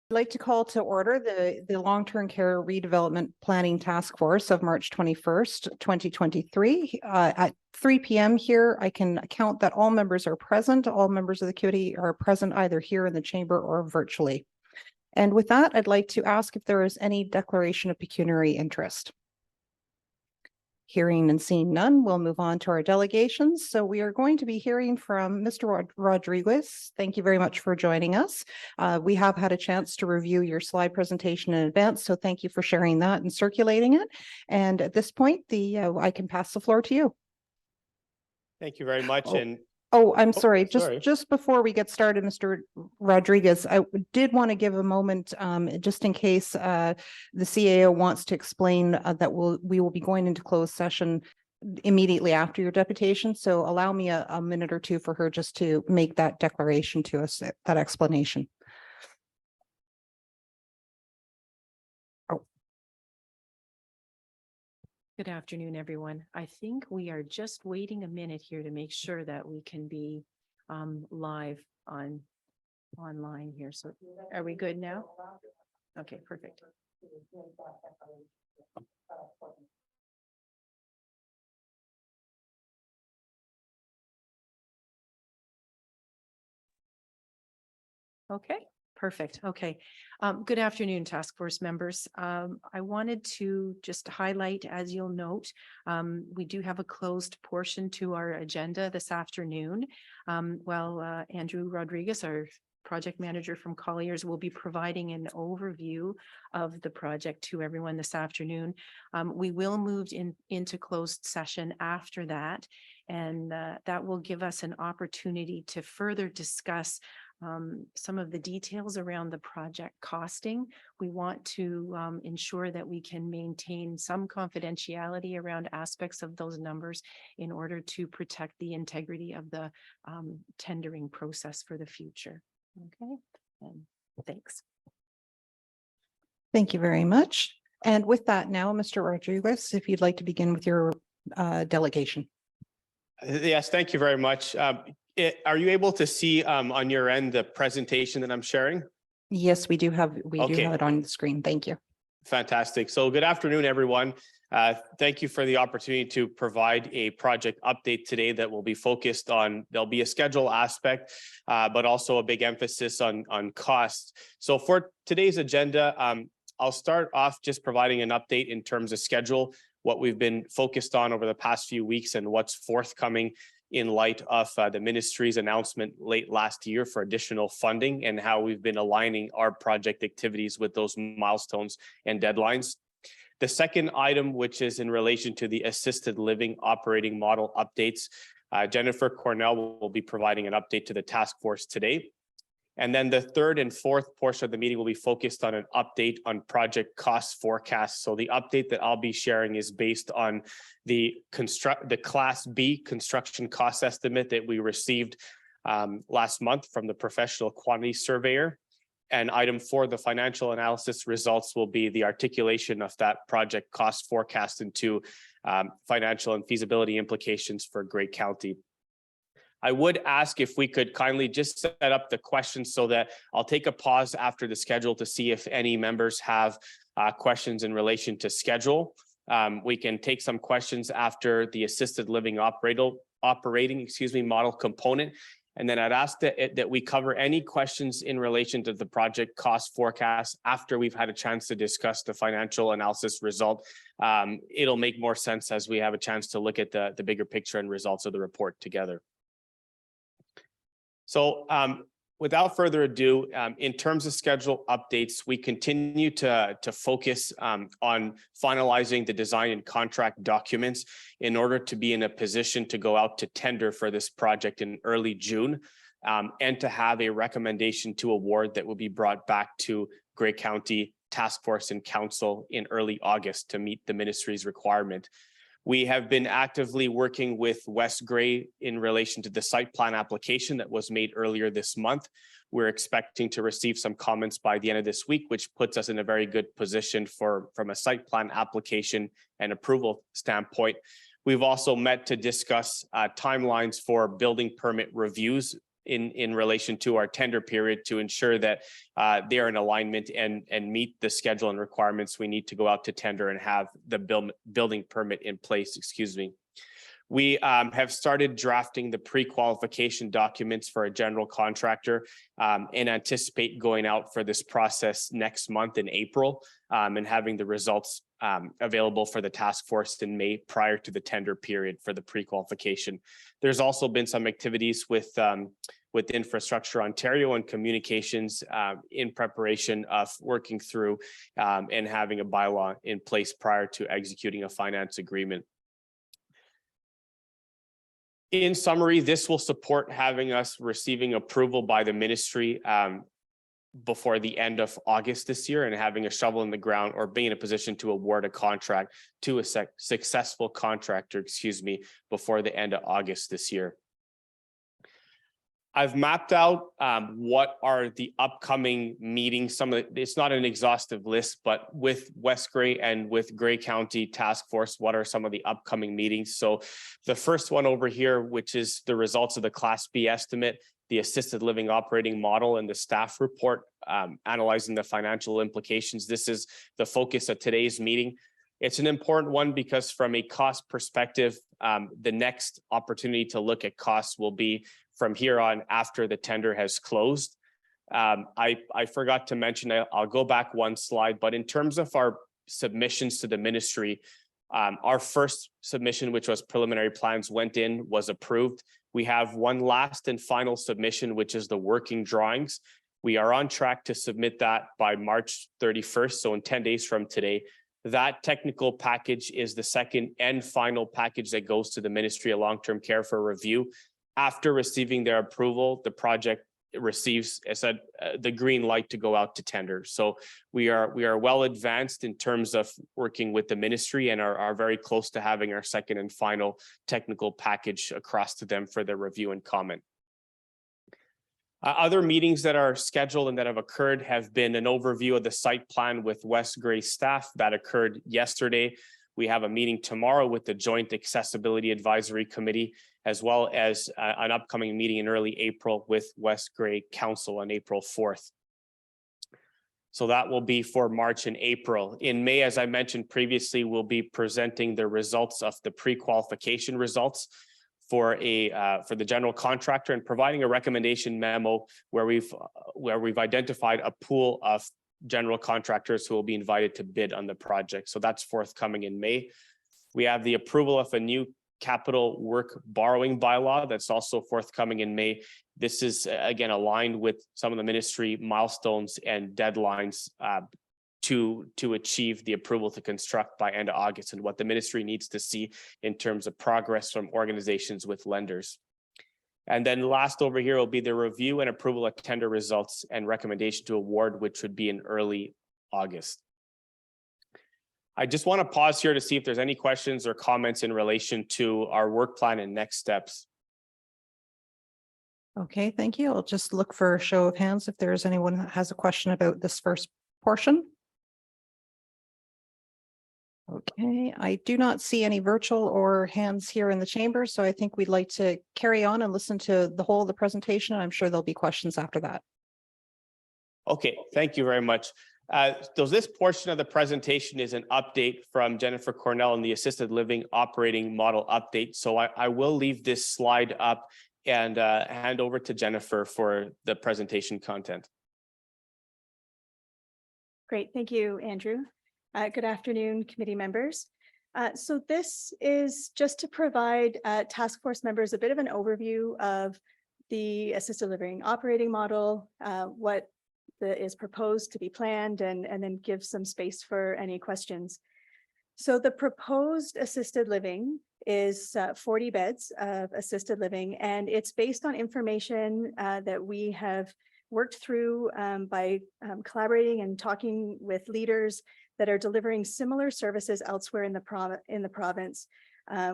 I'd like to call to order the Long-Term Care Redevelopment Planning Task Force of March 21st, 2023. At 3 p.m. here, I can count that all members are present. All members of the committee are present either here in the chamber or virtually. And with that, I'd like to ask if there is any declaration of pecuniary interest. Hearing and seeing none, we'll move on to our delegations. So we are going to be hearing from Mr. Rodriguez. Thank you very much for joining us. We have had a chance to review your slide presentation in advance, so thank you for sharing that and circulating it. And at this point, I can pass the floor to you. Thank you very much. I'm sorry. Just before we get started, Mr. Rodriguez, I did want to give a moment, just in case the CAO wants to explain that we will be going into closed session immediately after your deputation. So allow me a minute or two for her just to make that declaration to us, that explanation. Good afternoon, everyone. I think we are just waiting a minute here to make sure that we can be live online here. So are we good now? Okay, perfect. Okay. Perfect. Okay. Good afternoon, task force members. I wanted to just highlight, as you'll note, we do have a closed portion to our agenda this afternoon. Andrew Rodriguez, our project manager from Colliers, will be providing an overview of the project to everyone this afternoon. We will move into closed session after that, and that will give us an opportunity to further discuss some of the details around the project costing. We want to ensure that we can maintain some confidentiality around aspects of those numbers in order to protect the integrity of the tendering process for the future. Okay, and thanks. Thank you very much. And with that now, Mr. Rodriguez, if you'd like to begin with your delegation. Yes, thank you very much. Are you able to see on your end the presentation that I'm sharing? Yes, we do have it on the screen. Thank you. Fantastic. So good afternoon, everyone. Thank you for the opportunity to provide a project update today that will be focused on, there'll be a schedule aspect, but also a big emphasis on cost. So for today's agenda, I'll start off just providing an update in terms of schedule, what we've been focused on over the past few weeks and what's forthcoming in light of the ministry's announcement late last year for additional funding and how we've been aligning our project activities with those milestones and deadlines. The second item, which is in relation to the assisted living operating model updates, Jennifer Cornell will be providing an update to the task force today. And then the third and fourth portion of the meeting will be focused on an update on project cost forecasts. So the update that I'll be sharing is based on the Class B construction cost estimate that we received last month from the professional quantity surveyor. And item 4, the financial analysis results, will be the articulation of that project cost forecast into financial and feasibility implications for Grey County. I would ask if we could kindly just set up the questions so that I'll take a pause after the schedule to see if any members have questions in relation to schedule. We can take some questions after the assisted living operating model component. And then I'd ask that we cover any questions in relation to the project cost forecast after we've had a chance to discuss the financial analysis result. It'll make more sense as we have a chance to look at the bigger picture and results of the report together. So without further ado, in terms of schedule updates, we continue to focus on finalizing the design and contract documents in order to be in a position to go out to tender for this project in early June and to have a recommendation to award that will be brought back to Grey County Task Force and Council in early August to meet the ministry's requirement. We have been actively working with West Grey in relation to the site plan application that was made earlier this month. We're expecting to receive some comments by the end of this week, which puts us in a very good position from a site plan application and approval standpoint. We've also met to discuss timelines for building permit reviews in relation to our tender period to ensure that they are in alignment and meet the schedule and requirements we need to go out to tender and have the building permit in place, excuse me. We have started drafting the pre-qualification documents for a general contractor and anticipate going out for this process next month in April and having the results available for the task force in May prior to the tender period for the pre-qualification. There's also been some activities with Infrastructure Ontario and communications in preparation of working through and having a bylaw in place prior to executing a finance agreement. In summary, this will support having us receiving approval by the ministry before the end of August this year and having a shovel in the ground or being in a position to award a contract to a successful contractor, excuse me, before the end of August this year. I've mapped out what are the upcoming meetings. It's not an exhaustive list, but with West Grey and with Grey County Task Force, what are some of the upcoming meetings? So the first one over here, which is the results of the Class B estimate, the assisted living operating model and the staff report analyzing the financial implications. This is the focus of today's meeting. It's an important one because from a cost perspective, the next opportunity to look at costs will be from here on after the tender has closed. I forgot to mention, I'll go back one slide, but in terms of our submissions to the ministry, our first submission, which was preliminary plans, was approved. We have one last and final submission, which is the working drawings. We are on track to submit that by March 31st, so in 10 days from today. That technical package is the second and final package that goes to the Ministry of Long-Term Care for review. After receiving their approval, the project receives, as I said, the green light to go out to tender. So we are well advanced in terms of working with the ministry and are very close to having our second and final technical package across to them for their review and comment. Other meetings that are scheduled and that have occurred have been an overview of the site plan with West Grey staff that occurred yesterday. We have a meeting tomorrow with the Joint Accessibility Advisory Committee, as well as an upcoming meeting in early April with West Grey Council on April 4th. So that will be for March and April. In May, as I mentioned previously, we'll be presenting the results of the pre-qualification results for the general contractor and providing a recommendation memo where we've identified a pool of general contractors who will be invited to bid on the project. So that's forthcoming in May. We have the approval of a new capital work borrowing bylaw that's also forthcoming in May. This is again aligned with some of the ministry milestones and deadlines to achieve the approval to construct by end of August and what the ministry needs to see in terms of progress from organizations with lenders. And then last over here will be the review and approval of tender results and recommendation to award, which would be in early August. I just want to pause here to see if there's any questions or comments in relation to our work plan and next steps. Okay, thank you. I'll just look for a show of hands if there's anyone that has a question about this first portion. Okay, I do not see any virtual or hands here in the chamber, so I think we'd like to carry on and listen to the whole of the presentation. I'm sure there'll be questions after that. Okay, thank you very much. So this portion of the presentation is an update from Jennifer Cornell and the assisted living operating model update. So I will leave this slide up and hand over to Jennifer for the presentation content. Great, thank you, Andrew. Good afternoon, committee members. So this is just to provide task force members a bit of an overview of the assisted living operating model, what is proposed to be planned, and then give some space for any questions. So the proposed assisted living is 40 beds of assisted living, and it's based on information that we have worked through by collaborating and talking with leaders that are delivering similar services elsewhere in the province.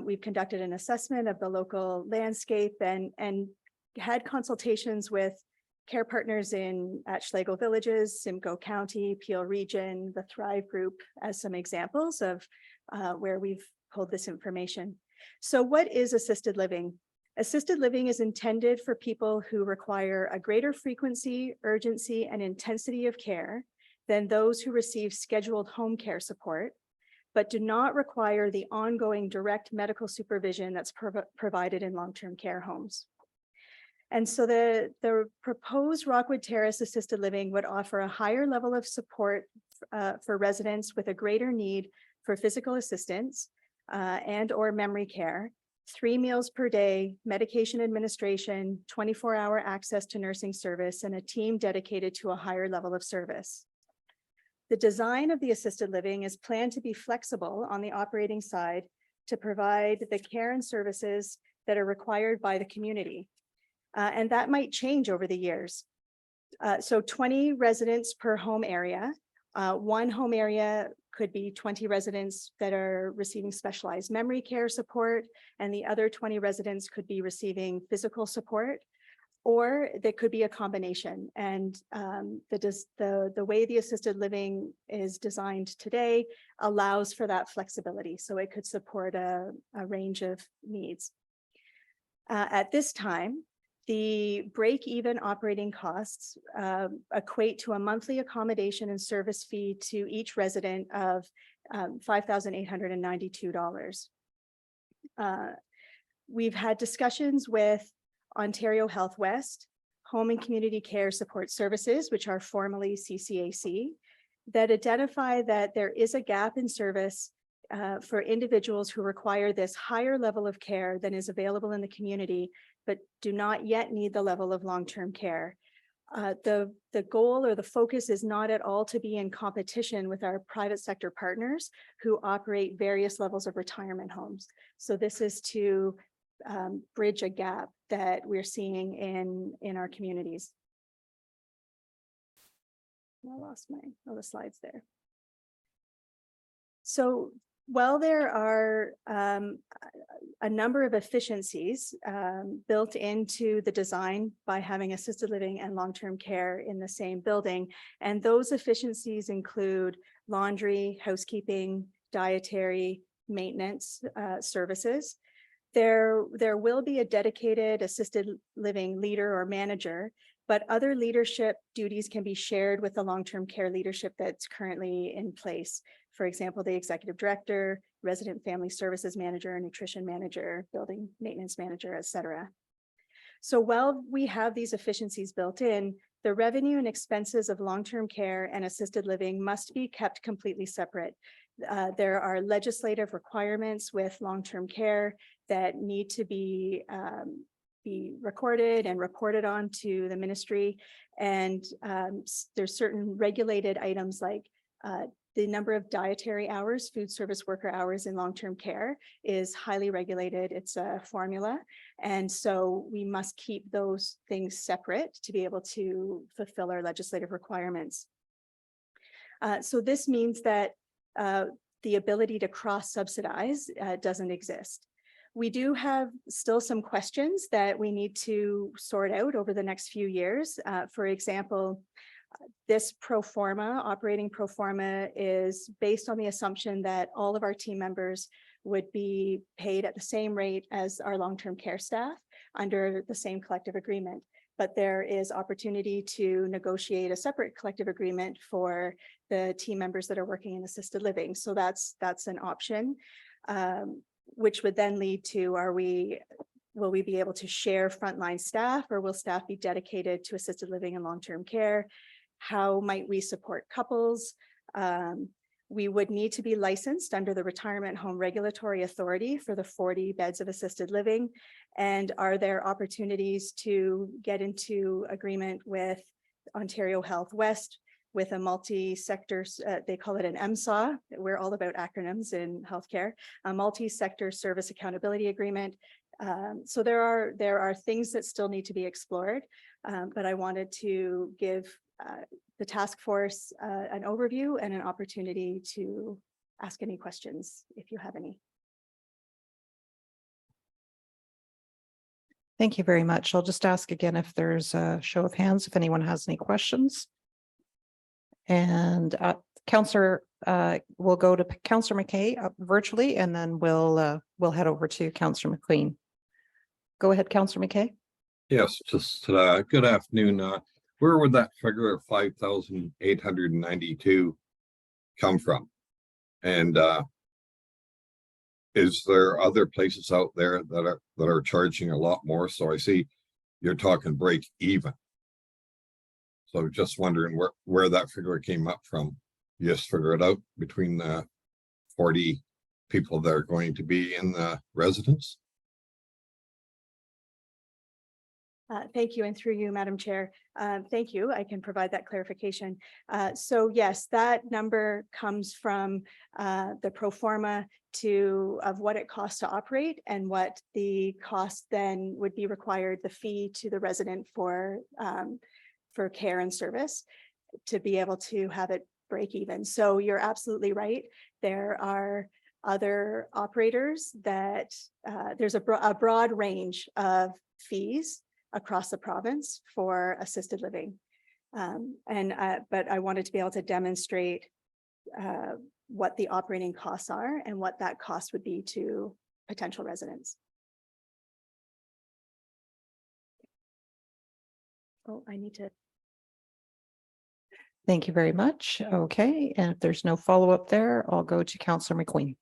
We've conducted an assessment of the local landscape and had consultations with care partners at Schlegel Villages, Simcoe County, Peel Region, the Thrive Group as some examples of where we've pulled this information. So what is assisted living? Assisted living is intended for people who require a greater frequency, urgency, and intensity of care than those who receive scheduled home care support, but do not require the ongoing direct medical supervision that's provided in long-term care homes. And so the proposed Rockwood Terrace assisted living would offer a higher level of support for residents with a greater need for physical assistance and or memory care, 3 meals per day, medication administration, 24-hour access to nursing service, and a team dedicated to a higher level of service. The design of the assisted living is planned to be flexible on the operating side to provide the care and services that are required by the community. And that might change over the years. So 20 residents per home area. One home area could be 20 residents that are receiving specialized memory care support, and the other 20 residents could be receiving physical support, or there could be a combination. And the way the assisted living is designed today allows for that flexibility. So it could support a range of needs. At this time, the break-even operating costs equate to a monthly accommodation and service fee to each resident of $5,892. We've had discussions with Ontario Health West, Home and Community Care Support Services, which are formerly CCAC, that identify that there is a gap in service for individuals who require this higher level of care than is available in the community, but do not yet need the level of long-term care. The goal or the focus is not at all to be in competition with our private sector partners who operate various levels of retirement homes. So this is to bridge a gap that we're seeing in our communities. I lost the slides there. So while there are a number of efficiencies built into the design by having assisted living and long-term care in the same building, and those efficiencies include laundry, housekeeping, dietary, maintenance services, there will be a dedicated assisted living leader or manager, but other leadership duties can be shared with the long-term care leadership that's currently in place. For example, the executive director, resident family services manager, nutrition manager, building maintenance manager, et cetera. So while we have these efficiencies built in, the revenue and expenses of long-term care and assisted living must be kept completely separate. There are legislative requirements with long-term care that need to be recorded and reported on to the ministry. And there's certain regulated items like the number of dietary hours, food service worker hours in long-term care is highly regulated. It's a formula. And so we must keep those things separate to be able to fulfill our legislative requirements. So this means that the ability to cross-subsidize doesn't exist. We do have still some questions that we need to sort out over the next few years. For example, this operating pro forma is based on the assumption that all of our team members would be paid at the same rate as our long-term care staff under the same collective agreement. But there is opportunity to negotiate a separate collective agreement for the team members that are working in assisted living. So that's an option, which would then lead to, will we be able to share frontline staff, or will staff be dedicated to assisted living and long-term care? How might we support couples? We would need to be licensed under the Retirement Home Regulatory Authority for the 40 beds of assisted living. And are there opportunities to get into agreement with Ontario Health West with a multi-sector, they call it an MSAW. We're all about acronyms in healthcare, a multi-sector service accountability agreement. So there are things that still need to be explored, but I wanted to give the task force an overview and an opportunity to ask any questions if you have any. Thank you very much. I'll just ask again if there's a show of hands, if anyone has any questions. And Councillor, we'll go to Councillor McKay virtually, and then we'll head over to Councillor McLean. Go ahead, Councillor McKay. Yes, just good afternoon. Where would that figure of 5,892 come from? And is there other places out there that are charging a lot more? So I see you're talking break even. So just wondering where that figure came up from. You just figure it out between the 40 people that are going to be in the residence? Thank you, and through you, Madam Chair. Thank you. I can provide that clarification. So yes, that number comes from the pro forma of what it costs to operate and what the cost then would be required, the fee to the resident for care and service to be able to have it break even. So you're absolutely right. There are other operators that there's a broad range of fees across the province for assisted living. But I wanted to be able to demonstrate what the operating costs are and what that cost would be to potential residents. Oh, I need to. Thank you very much. Okay, and if there's no follow-up there, I'll go to Councillor McQueen.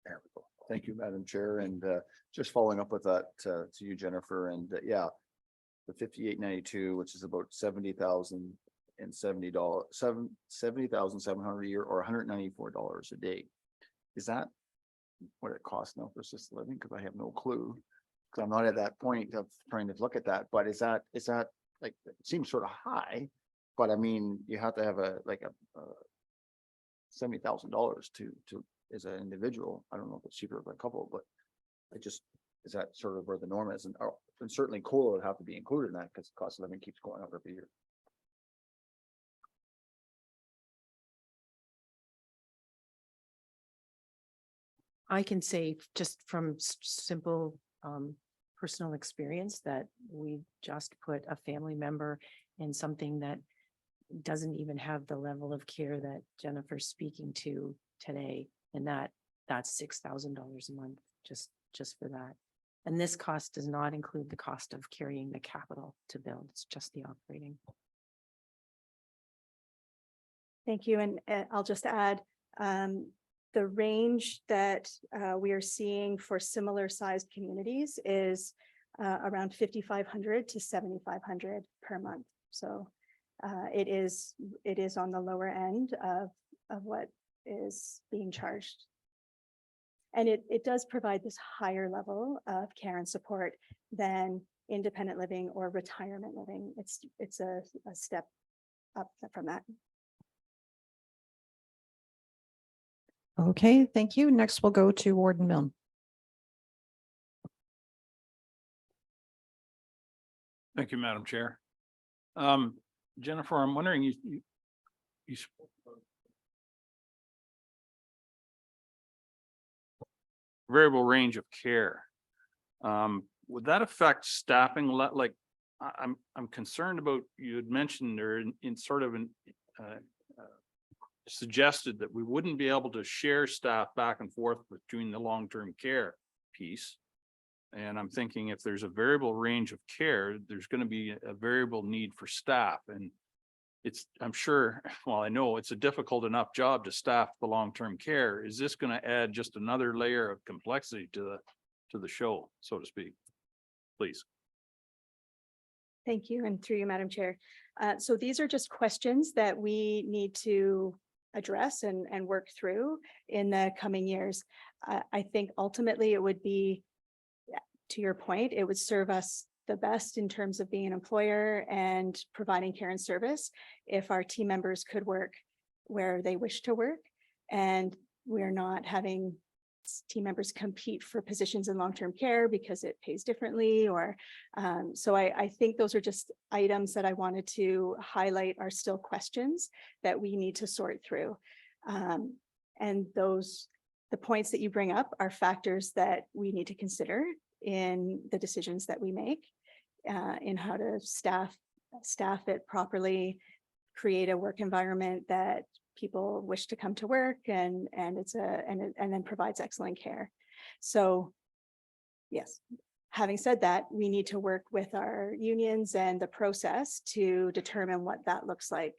There we go. Thank you, Madam Chair. And just following up with that to you, Jennifer, and yeah, the 5892, which is about $70,070, $70,700 a year, or $194 a day. Is that what it costs now for assisted living? Because I have no clue. Because I'm not at that point of trying to look at that. But is that like, it seems sort of high, but I mean, you have to have $70,000 to as an individual. I don't know if it's cheaper for a couple, but is that sort of where the norm is? And certainly COLA would have to be included in that because the cost of living keeps going up every year. I can say just from simple personal experience that we just put a family member in something that doesn't even have the level of care that Jennifer's speaking to today. And that's $6,000 a month just for that. And this cost does not include the cost of carrying the capital to build. It's just the operating. Thank you. And I'll just add the range that we are seeing for similar sized communities is around 5,500 to 7,500 per month. So it is on the lower end of what is being charged. And it does provide this higher level of care and support than independent living or retirement living. It's a step up from that. Okay, thank you. Next, we'll go to Warden Milne. Thank you, Madam Chair. Jennifer, I'm wondering, you variable range of care. Would that affect staffing? Like, I'm concerned about, you had mentioned or in sort of suggested that we wouldn't be able to share staff back and forth between the long-term care piece. And I'm thinking if there's a variable range of care, there's going to be a variable need for staff. And I'm sure, well, I know it's a difficult enough job to staff the long-term care. Is this going to add just another layer of complexity to the show, so to speak? Please. Thank you. And through you, Madam Chair. So these are just questions that we need to address and work through in the coming years. I think ultimately it would be, to your point, it would serve us the best in terms of being an employer and providing care and service if our team members could work where they wish to work, and we're not having team members compete for positions in long-term care because it pays differently, or so I think those are just items that I wanted to highlight are still questions that we need to sort through. And the points that you bring up are factors that we need to consider in the decisions that we make, in how to staff it properly, create a work environment that people wish to come to work and then provides excellent care. So yes, having said that, we need to work with our unions and the process to determine what that looks like.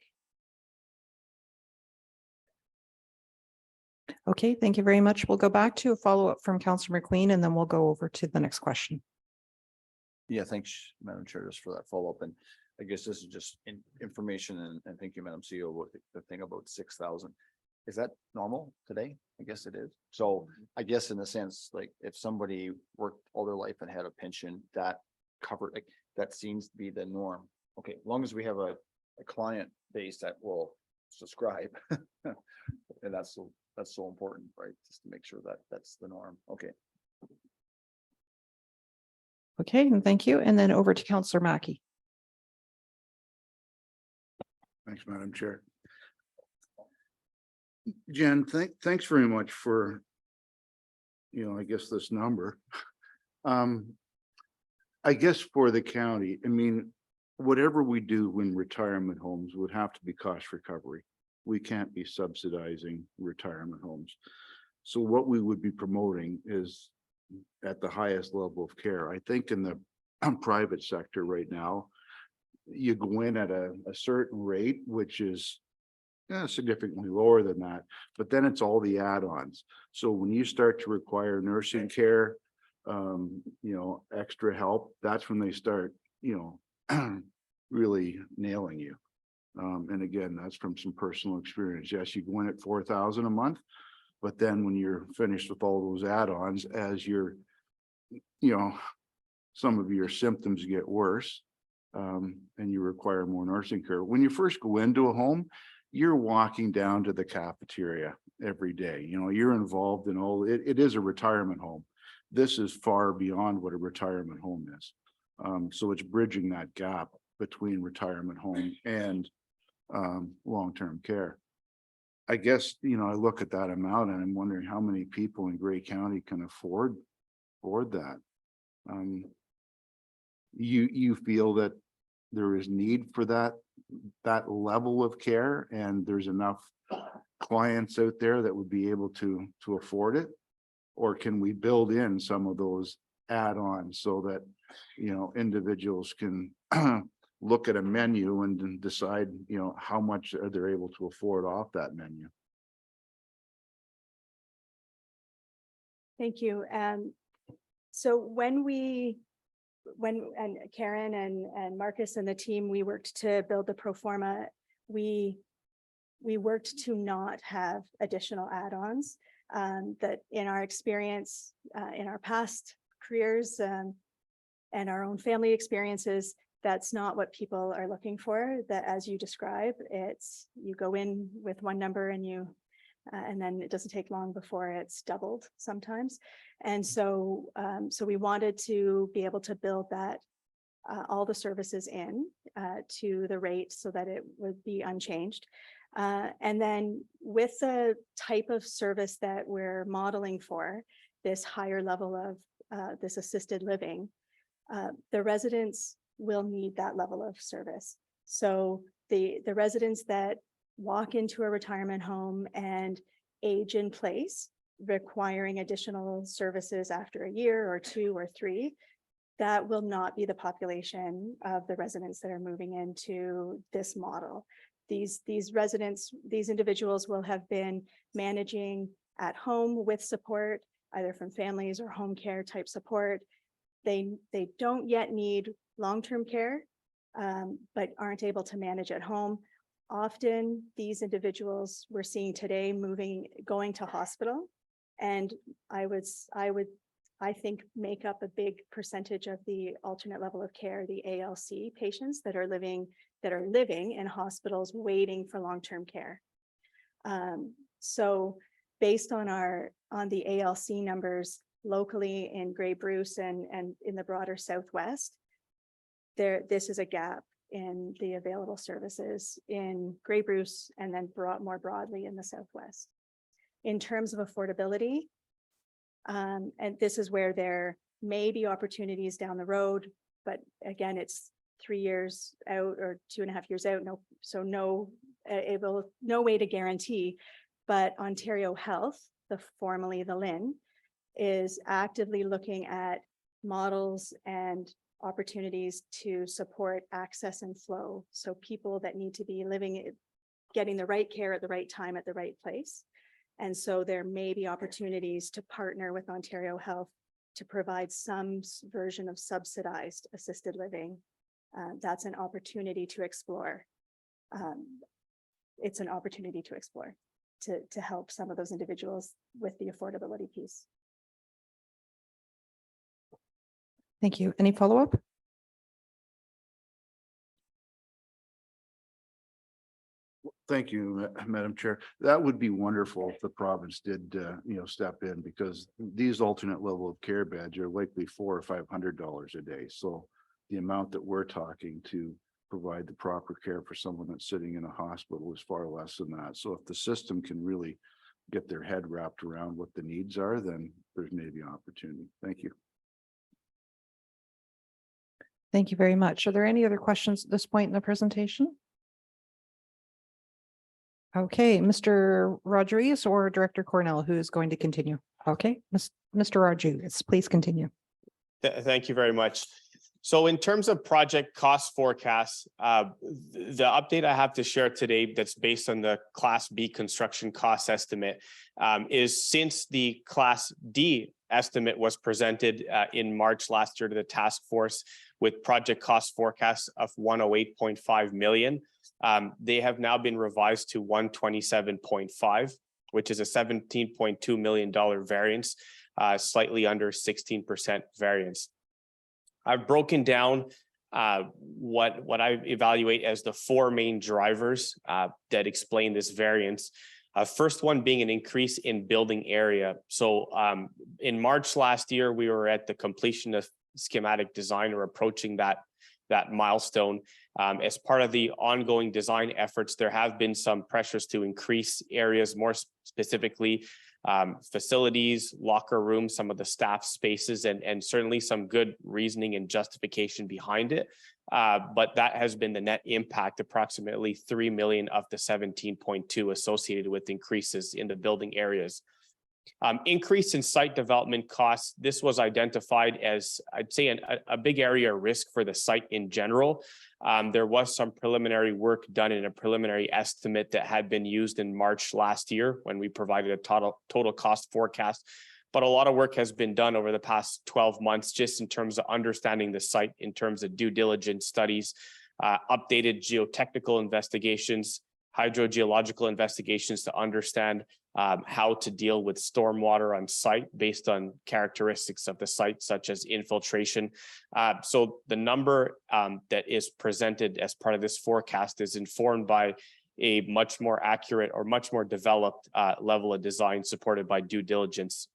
Okay, thank you very much. We'll go back to a follow-up from Councillor McQueen, and then we'll go over to the next question. Yeah, thanks, Madam Chair, just for that follow-up. And I guess this is just information and thank you, Madam CEO, about the thing about 6,000. Is that normal today? I guess it is. So I guess in the sense, like if somebody worked all their life and had a pension, that covered, like that seems to be the norm. Okay, as long as we have a client base that will subscribe. And that's so important, right? Just to make sure that that's the norm. Okay. Okay, and thank you. And then over to Councillor Mackey. Thanks, Madam Chair. Jen, thanks very much for, I guess this number. I guess for the county, I mean, whatever we do in retirement homes would have to be cost recovery. We can't be subsidizing retirement homes. So what we would be promoting is at the highest level of care. I think in the private sector right now, you go in at a certain rate, which is significantly lower than that, but then it's all the add-ons. So when you start to require nursing care, extra help, that's when they start, really nailing you. And again, that's from some personal experience. Yes, you go in at 4,000 a month, but then when you're finished with all those add-ons, as you're, some of your symptoms get worse, and you require more nursing care. When you first go into a home, you're walking down to the cafeteria every day. You're involved in all, it is a retirement home. This is far beyond what a retirement home is. So it's bridging that gap between retirement home and long-term care. I guess, I look at that amount and I'm wondering how many people in Grey County can afford that. You feel that there is need for that level of care, and there's enough clients out there that would be able to afford it? Or can we build in some of those add-ons so that, individuals can look at a menu and then decide, how much are they able to afford off that menu? Thank you. So when Karen and Marcus and the team, we worked to build the pro forma, we worked to not have additional add-ons. That in our experience, in our past careers and our own family experiences, that's not what people are looking for. That, as you describe, it's you go in with one number and then it doesn't take long before it's doubled sometimes. And so we wanted to be able to build that all the services in to the rate so that it would be unchanged. And then with the type of service that we're modeling for, this higher level of this assisted living, the residents will need that level of service. So the residents that walk into a retirement home and age in place, requiring additional services after a year or 2 or 3, that will not be the population of the residents that are moving into this model. These residents, these individuals will have been managing at home with support, either from families or home care type support. They don't yet need long-term care, but aren't able to manage at home. Often these individuals we're seeing today going to hospital, and I think make up a big percentage of the alternate level of care, the ALC patients that are living in hospitals waiting for long-term care. So based on the ALC numbers locally in Grey Bruce and in the broader Southwest, this is a gap in the available services in Grey Bruce and then more broadly in the Southwest. In terms of affordability, and this is where there may be opportunities down the road, but again, it's 3 years out or 2.5 years out. No able, no way to guarantee, but Ontario Health, formerly the LIN, is actively looking at models and opportunities to support access and flow. So people that need to be getting the right care at the right time at the right place. And so there may be opportunities to partner with Ontario Health to provide some version of subsidized assisted living. That's an opportunity to explore. It's an opportunity to explore to help some of those individuals with the affordability piece. Thank you. Any follow-up? Thank you, Madam Chair. That would be wonderful if the province did, step in, because these alternate level of care beds are likely $400 or $500 a day. So the amount that we're talking to provide the proper care for someone that's sitting in a hospital is far less than that. So if the system can really get their head wrapped around what the needs are, then there's maybe an opportunity. Thank you. Thank you very much. Are there any other questions at this point in the presentation? Okay, Mr. Rodriguez or Director Cornell, who is going to continue? Okay, Mr. Rodriguez, please continue. Thank you very much. So in terms of project cost forecasts, the update I have to share today that's based on the Class B construction cost estimate is since the Class D estimate was presented in March last year to the task force with project cost forecasts of 108.5 million. They have now been revised to 127.5, which is a $17.2 million variance, slightly under 16% variance. I've broken down what I evaluate as the four main drivers that explain this variance. First one being an increase in building area. So in March last year, we were at the completion of schematic design or approaching that milestone. As part of the ongoing design efforts, there have been some pressures to increase areas, more specifically facilities, locker rooms, some of the staff spaces, and certainly some good reasoning and justification behind it. But that has been the net impact, approximately 3 million of the 17.2 associated with increases in the building areas. Increase in site development costs. This was identified as, I'd say, a big area of risk for the site in general. There was some preliminary work done in a preliminary estimate that had been used in March last year when we provided a total cost forecast. But a lot of work has been done over the past 12 months just in terms of understanding the site, in terms of due diligence studies, updated geotechnical investigations, hydrogeological investigations to understand how to deal with stormwater on site based on characteristics of the site, such as infiltration. So the number that is presented as part of this forecast is informed by a much more accurate or much more developed level of design supported by due diligence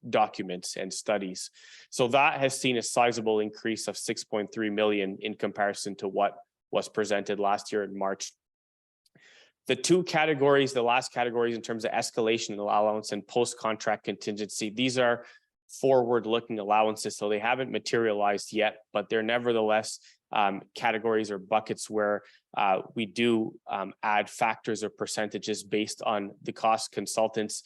documents and studies. So that has seen a sizable increase of 6.3 million in comparison to what was presented last year in March. The two categories, the last categories in terms of escalation allowance and post-contract contingency, these are forward-looking allowances, so they haven't materialized yet, but they're nevertheless categories or buckets where we do add factors or percentages based on the cost consultant's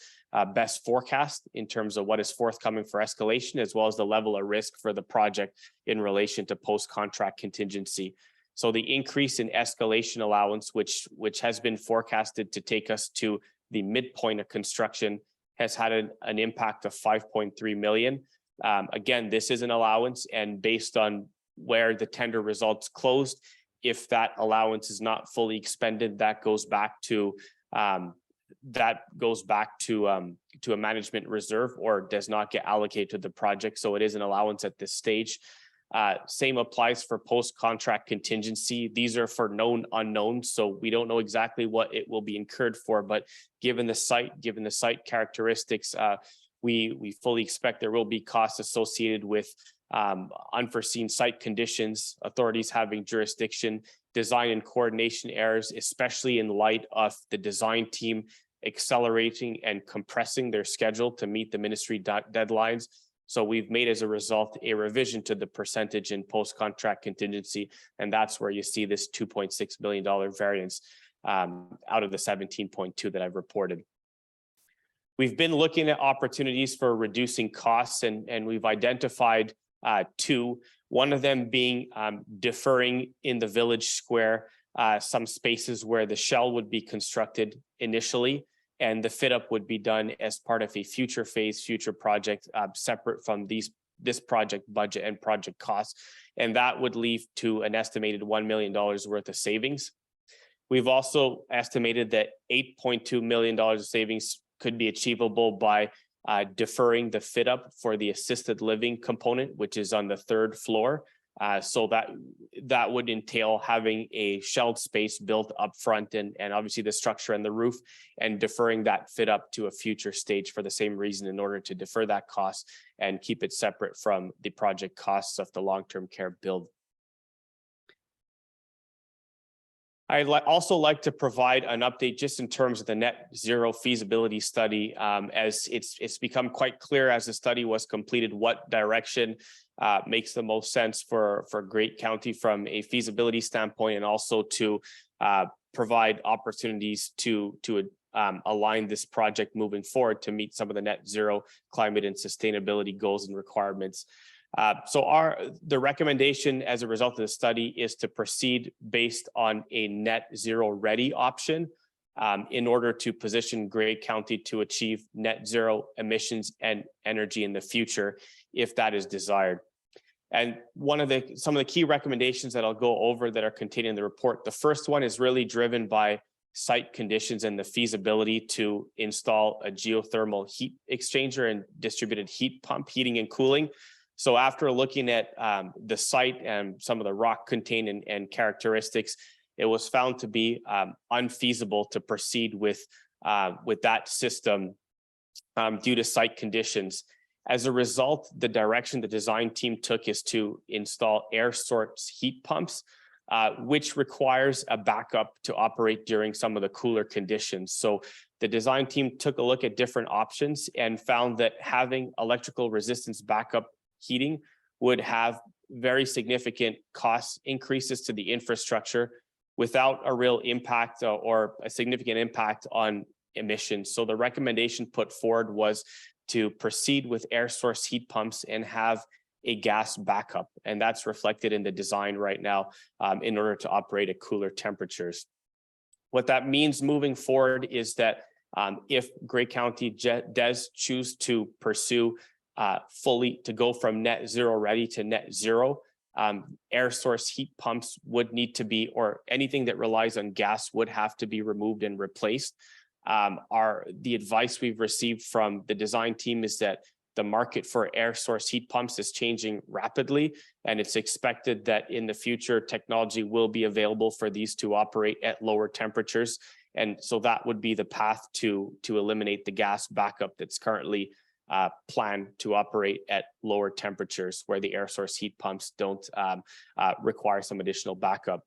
best forecast in terms of what is forthcoming for escalation, as well as the level of risk for the project in relation to post-contract contingency. So the increase in escalation allowance, which has been forecasted to take us to the midpoint of construction, has had an impact of 5.3 million. Again, this is an allowance, and based on where the tender results closed, if that allowance is not fully expended, that goes back to a management reserve or does not get allocated to the project. So it is an allowance at this stage. Same applies for post-contract contingency. These are for known unknowns, so we don't know exactly what it will be incurred for, but given the site characteristics, we fully expect there will be costs associated with unforeseen site conditions, authorities having jurisdiction, design and coordination errors, especially in light of the design team accelerating and compressing their schedule to meet the ministry deadlines. So we've made, as a result, a revision to the percentage in post-contract contingency, and that's where you see this $2.6 million variance. out of the 17.2 that I've reported. We've been looking at opportunities for reducing costs, and we've identified two. One of them being deferring in the village square some spaces where the shell would be constructed initially, and the fit up would be done as part of a future phase, future project, separate from this project budget and project costs. And that would lead to an estimated $1 million worth of savings. We've also estimated that $8.2 million of savings could be achievable by deferring the fit up for the assisted living component, which is on the 3rd floor. So that would entail having a shelled space built up front and obviously the structure and the roof, and deferring that fit up to a future stage for the same reason, in order to defer that cost and keep it separate from the project costs of the long-term care build. I'd also like to provide an update just in terms of the net zero feasibility study, as it's become quite clear as the study was completed what direction makes the most sense for Great County from a feasibility standpoint, and also to provide opportunities to align this project moving forward to meet some of the net zero climate and sustainability goals and requirements. So the recommendation as a result of the study is to proceed based on a net zero ready option in order to position Great County to achieve net zero emissions and energy in the future, if that is desired. And some of the key recommendations that I'll go over that are contained in the report. The first one is really driven by site conditions and the feasibility to install a geothermal heat exchanger and distributed heat pump, heating and cooling. So after looking at the site and some of the rock contained and characteristics, it was found to be unfeasible to proceed with that system due to site conditions. As a result, the direction the design team took is to install air source heat pumps, which requires a backup to operate during some of the cooler conditions. So the design team took a look at different options and found that having electrical resistance backup heating would have very significant cost increases to the infrastructure without a real impact or a significant impact on emissions. So the recommendation put forward was to proceed with air source heat pumps and have a gas backup. And that's reflected in the design right now in order to operate at cooler temperatures. What that means moving forward is that if Great County does choose to pursue fully to go from net zero ready to net zero, air source heat pumps would need to be, or anything that relies on gas would have to be removed and replaced. The advice we've received from the design team is that the market for air source heat pumps is changing rapidly, and it's expected that in the future technology will be available for these to operate at lower temperatures. And so that would be the path to eliminate the gas backup that's currently planned to operate at lower temperatures, where the air source heat pumps don't require some additional backup.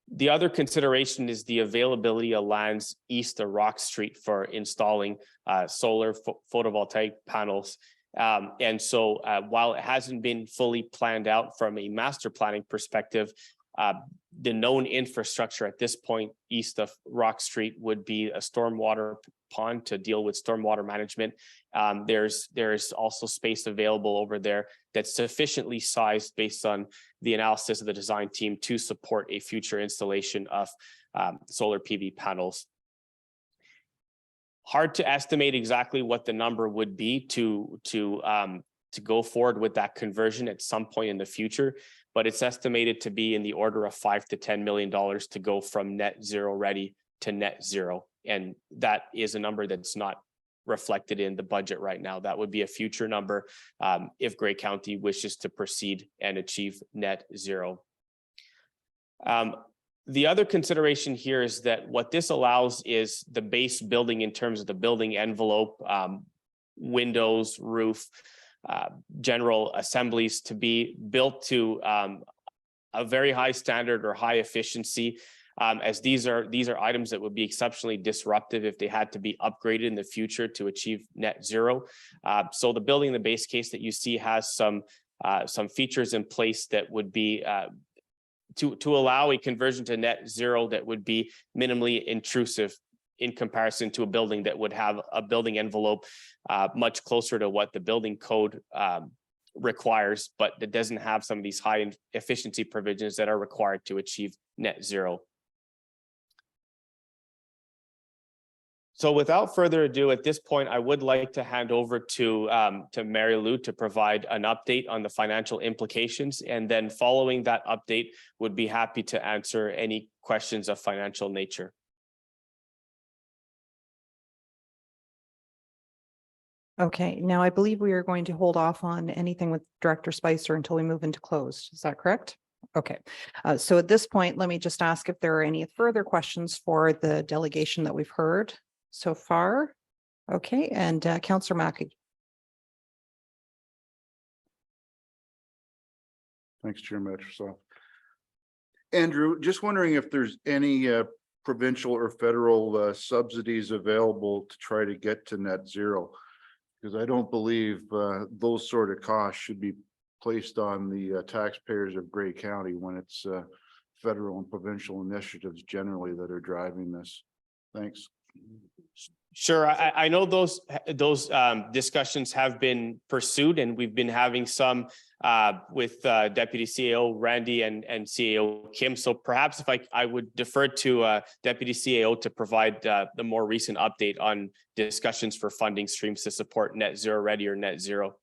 The other consideration is the availability of lands east of Rock Street for installing solar photovoltaic panels. And so while it hasn't been fully planned out from a master planning perspective, the known infrastructure at this point east of Rock Street would be a stormwater pond to deal with stormwater management. There's also space available over there that's sufficiently sized based on the analysis of the design team to support a future installation of solar PV panels. Hard to estimate exactly what the number would be to go forward with that conversion at some point in the future, but it's estimated to be in the order of $5 to $10 million to go from net zero ready to net zero. And that is a number that's not reflected in the budget right now. That would be a future number if Great County wishes to proceed and achieve net zero. The other consideration here is that what this allows is the base building in terms of the building envelope, windows, roof, general assemblies to be built to a very high standard or high efficiency, as these are items that would be exceptionally disruptive if they had to be upgraded in the future to achieve net zero. So the building in the base case that you see has some features in place that would be to allow a conversion to net zero that would be minimally intrusive in comparison to a building that would have a building envelope much closer to what the building code requires, but that doesn't have some of these high efficiency provisions that are required to achieve net zero. So without further ado, at this point, I would like to hand over to Mary Lou to provide an update on the financial implications. And then following that update, would be happy to answer any questions of financial nature. Okay, now I believe we are going to hold off on anything with Director Spicer until we move into closed. Is that correct? Okay, so at this point, let me just ask if there are any further questions for the delegation that we've heard so far. Okay, and Councillor Mackey. Thanks, Chair Metrosoft. Andrew, just wondering if there's any provincial or federal subsidies available to try to get to net zero. Because I don't believe those sort of costs should be placed on the taxpayers of Grey County when it's federal and provincial initiatives generally that are driving this. Thanks. Sure, I know those discussions have been pursued, and we've been having some with Deputy CAO Randy and CAO Kim. So perhaps if I would defer to Deputy CAO to provide the more recent update on discussions for funding streams to support net zero ready or net zero.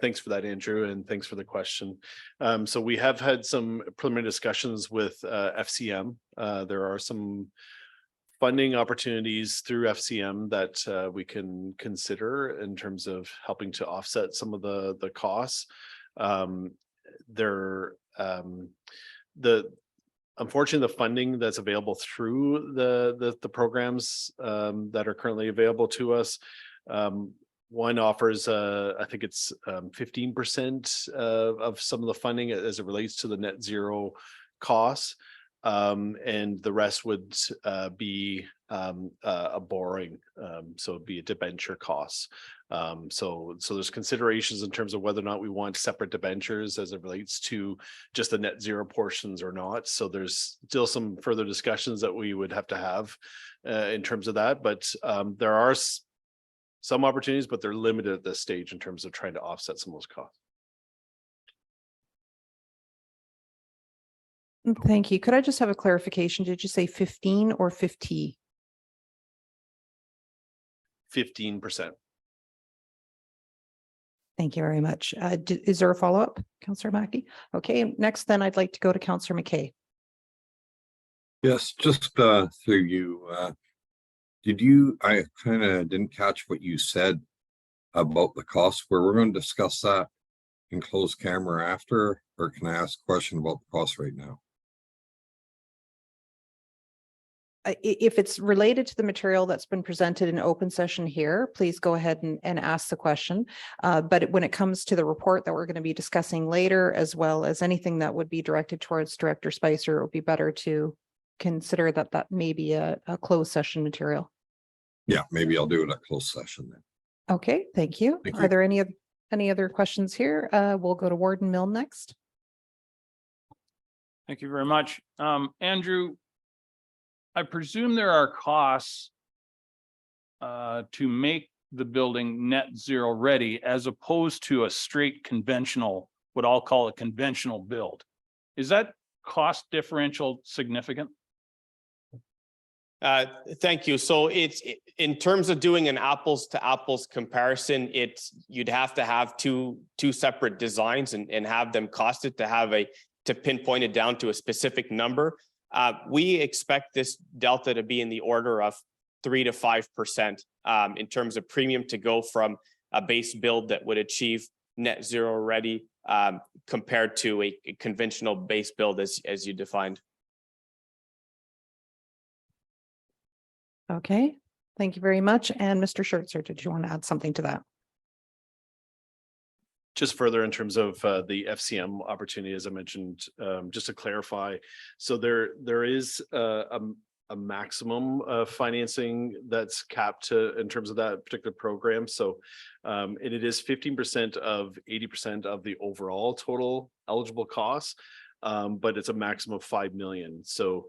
Thanks for that, Andrew, and thanks for the question. So we have had some preliminary discussions with FCM. There are some funding opportunities through FCM that we can consider in terms of helping to offset some of the costs. Unfortunately, the funding that's available through the programs that are currently available to us, one offers, I think it's 15% of some of the funding as it relates to the net zero costs. And the rest would be a borrowing, so it'd be a debenture cost. So there's considerations in terms of whether or not we want separate debentures as it relates to just the net zero portions or not. So there's still some further discussions that we would have to have in terms of that, but there are some opportunities, but they're limited at this stage in terms of trying to offset some of those costs. Thank you. Could I just have a clarification? Did you say 15 or 50? 15%. Thank you very much. Is there a follow-up, Councillor Mackey? Okay, next then I'd like to go to Councillor McKay. Yes, just through you, I kind of didn't catch what you said about the cost, where we're going to discuss that in closed camera after, or can I ask a question about the cost right now? If it's related to the material that's been presented in open session here, please go ahead and ask the question. But when it comes to the report that we're going to be discussing later, as well as anything that would be directed towards Director Spicer, it would be better to consider that may be a closed session material. Yeah, maybe I'll do it at closed session then. Okay, thank you. Thank Are you. there any other questions here? We'll go to Warden Milne next. Thank you very much. Andrew, I presume there are costs to make the building net zero ready as opposed to a straight conventional, what I'll call a conventional build. Is that cost differential significant? Thank you. So it's in terms of doing an apples to apples comparison, you'd have to have two separate designs and have them costed to pinpoint it down to a specific number. We expect this delta to be in the order of 3 to 5% in terms of premium to go from a base build that would achieve net zero ready compared to a conventional base build as you defined. Okay, thank you very much. And Mr. Schertzer, did you want to add something to that? Just further in terms of the FCM opportunity, as I mentioned, just to clarify, so there is a a maximum of financing that's capped to in terms of that particular program. So and it is 15% of 80% of the overall total eligible costs. But it's a maximum of 5 million. So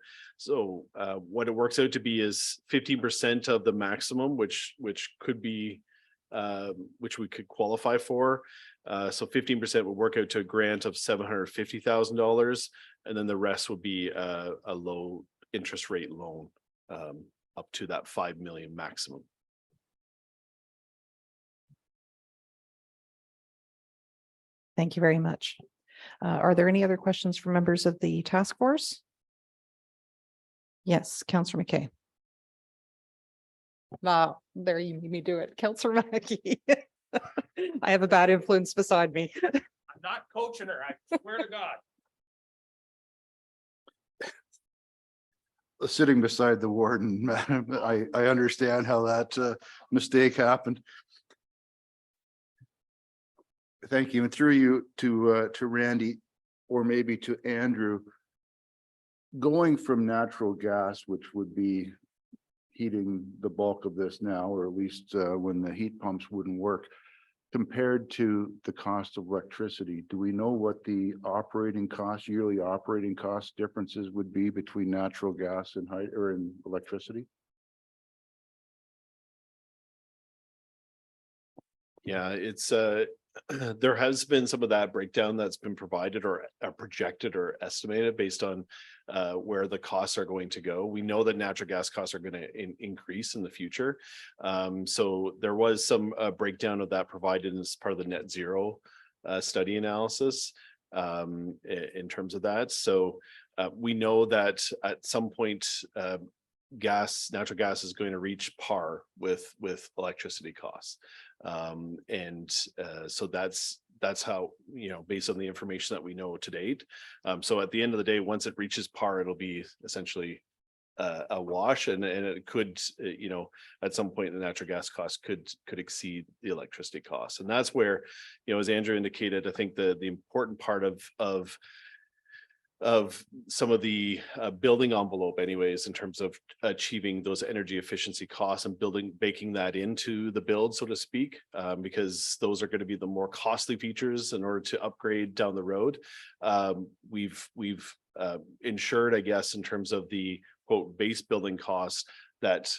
what it works out to be is 15% of the maximum, which could be which we could qualify for. So 15% would work out to a grant of $750,000, and then the rest would be a low interest rate loan up to that 5 million maximum. Thank you very much. Are there any other questions from members of the task force? Yes, Councillor McKay. Wow, there you made me do it. Councillor Mackey. I have a bad influence beside me. I'm not coaching her, I swear to God. Sitting beside the warden, I understand how that mistake happened. Thank you. And through you to Randy, or maybe to Andrew, going from natural gas, which would be heating the bulk of this now, or at least when the heat pumps wouldn't work, compared to the cost of electricity, do we know what the operating cost, yearly operating cost differences would be between natural gas and electricity? Yeah, it's there has been some of that breakdown that's been provided or projected or estimated based on where the costs are going to go. We know that natural gas costs are going to increase in the future. So there was some breakdown of that provided as part of the net zero study analysis in terms of that. So we know that at some point natural gas is going to reach par with electricity costs. So that's how, based on the information that we know to date. So at the end of the day, once it reaches par, it'll be essentially a wash, and it could, at some point the natural gas costs could exceed the electricity costs. And that's where, as Andrew indicated, I think the important part of some of the building envelope anyways, in terms of achieving those energy efficiency costs and baking that into the build, so to speak, because those are going to be the more costly features in order to upgrade down the road. We've ensured, I guess, in terms of the quote base building costs, that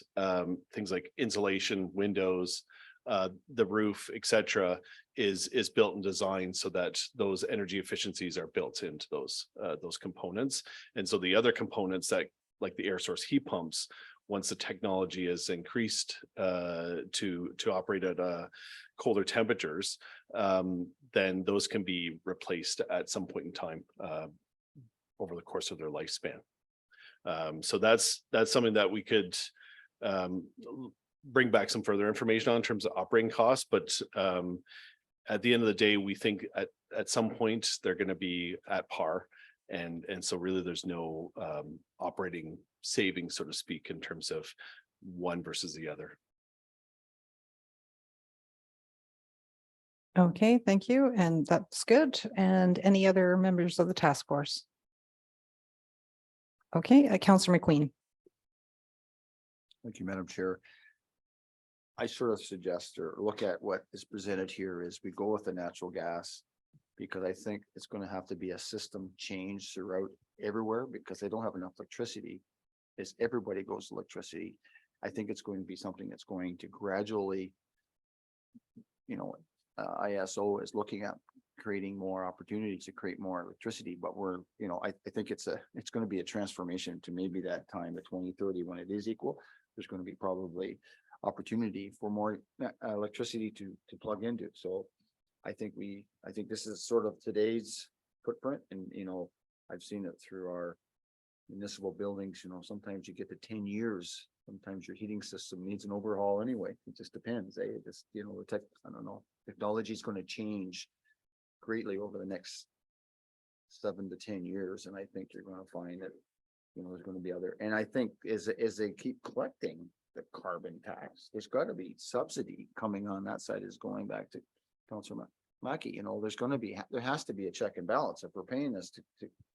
things like insulation, windows, the roof, etc., is built and designed so that those energy efficiencies are built into those components. And so the other components, that like the air source heat pumps, once the technology is increased to operate at colder temperatures, then those can be replaced at some point in time over the course of their lifespan. So that's something that we could bring back some further information on in terms of operating costs, but at the end of the day, we think at some point they're going to be at par, and so really there's no operating savings, so to speak, in terms of one versus the other. Okay, thank you, and that's good. And any other members of the task force? Okay, Councillor McQueen. Thank you, Madam Chair. I sort of suggest or look at what is presented here is we go with the natural gas, because I think it's going to have to be a system change throughout everywhere, because they don't have enough electricity. As everybody goes to electricity, I think it's going to be something that's going to gradually, ISO is looking at creating more opportunities to create more electricity, but I think it's going to be a transformation to maybe that time of 2030 when it is equal. There's going to be probably opportunity for more electricity to plug into. So I think this is sort of today's footprint, and I've seen it through our municipal buildings. Sometimes you get to 10 years. Sometimes your heating system needs an overhaul anyway. It just depends. I don't know. Technology is going to change greatly over the next 7 to 10 years, and I think you're going to find that there's going to be other. And I think as they keep collecting the carbon tax, there's got to be subsidy coming on that side. Is going back to Councillor Mackey. There has to be a check and balance. If we're paying this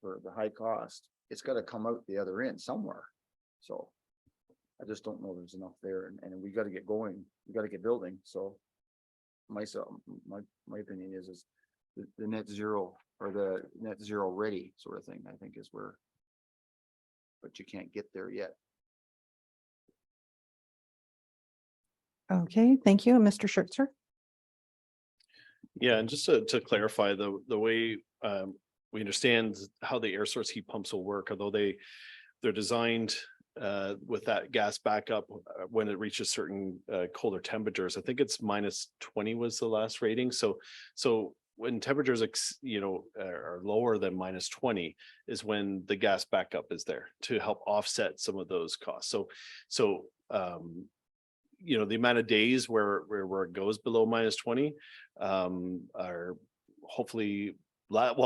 for the high cost, it's got to come out the other end somewhere. So I just don't know there's enough there and we gotta get going, we gotta get building, so. Myself, my opinion is the net zero or the net zero ready sort of thing, I think is where. But you can't get there yet. Okay, thank you. Mr. Schertzer. Yeah, and just to clarify, the way we understand how the air source heat pumps will work, although they're designed with that gas backup when it reaches certain colder temperatures. I think it's -20 was the last rating. So when temperatures are lower than -20 is when the gas backup is there to help offset some of those costs. So the amount of days where it goes below -20 are hopefully not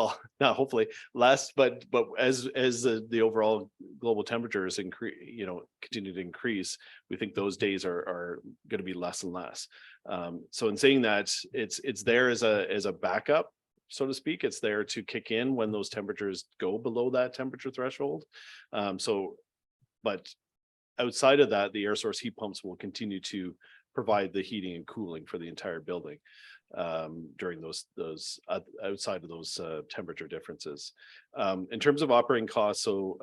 hopefully less, but as the overall global temperatures continue to increase, we think those days are going to be less and less. So in saying that, it's there as a backup, so to speak. It's there to kick in when those temperatures go below that temperature threshold. But outside of that, the air source heat pumps will continue to provide the heating and cooling for the entire building during those outside of those temperature differences. In terms of operating costs, so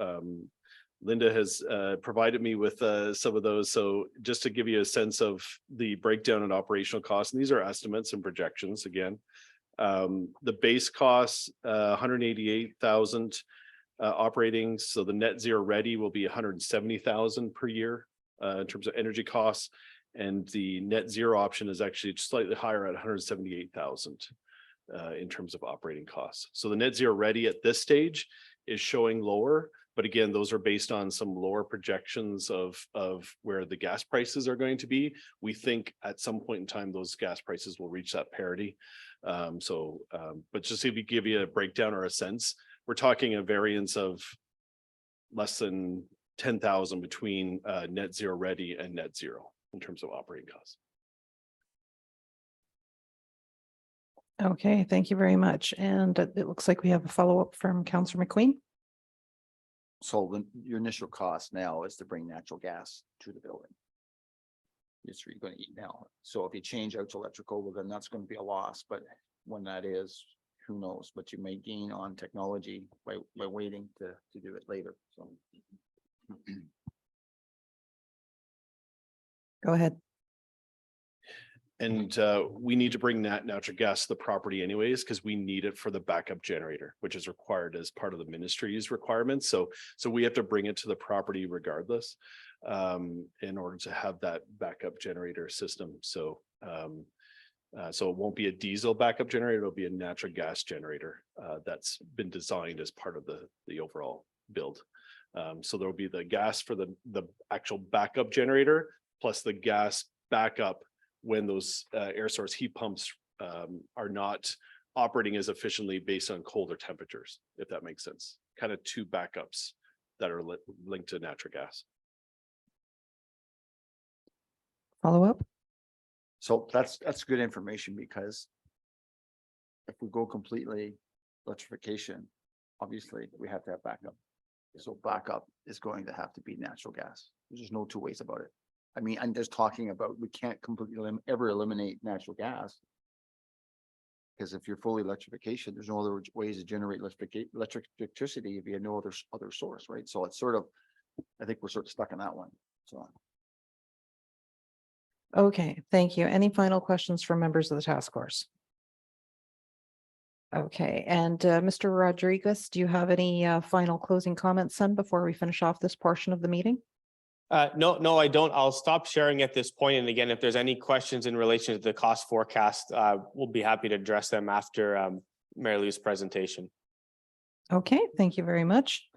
Linda has provided me with some of those. So just to give you a sense of the breakdown in operational costs, and these are estimates and projections again. The base costs, 188,000 operating. So the net zero ready will be 170,000 per year in terms of energy costs. And the net zero option is actually slightly higher at 178,000 in terms of operating costs. So the net zero ready at this stage is showing lower, but again, those are based on some lower projections of where the gas prices are going to be. We think at some point in time, those gas prices will reach that parity. But just to give you a breakdown or a sense, we're talking a variance of less than 10,000 between net zero ready and net zero in terms of operating costs. Okay, thank you very much. And it looks like we have a follow-up from Councillor McQueen. So your initial cost now is to bring natural gas to the building. It's what you're going to eat now. So if you change out to electrical, well, then that's going to be a loss. But when that is, who knows? But you may gain on technology by waiting to do it later. So. Go ahead. And we need to bring that natural gas to the property anyways, because we need it for the backup generator, which is required as part of the ministry's requirements. So we have to bring it to the property regardless in order to have that backup generator system. So it won't be a diesel backup generator, it'll be a natural gas generator that's been designed as part of the overall build. So there'll be the gas for the actual backup generator, plus the gas backup when those air source heat pumps are not operating as efficiently based on colder temperatures, if that makes sense. Kind of two backups that are linked to natural gas. Follow up. So that's good information, because if we go completely electrification, obviously we have to have backup. So backup is going to have to be natural gas. There's just no two ways about it. I mean, I'm just talking about, we can't completely ever eliminate natural gas. Because if you're fully electrification, there's no other ways to generate electricity if you have no other source, right? So it's sort of, I think we're sort of stuck in that one. So. Okay, thank you. Any final questions from members of the task force? Okay, and Mr. Rodriguez, do you have any final closing comments, son, before we finish off this portion of the meeting? No, I don't. I'll stop sharing at this point. And again, if there's any questions in relation to the cost forecast, we'll be happy to address them after Mary Lou's presentation. Okay, thank you very much.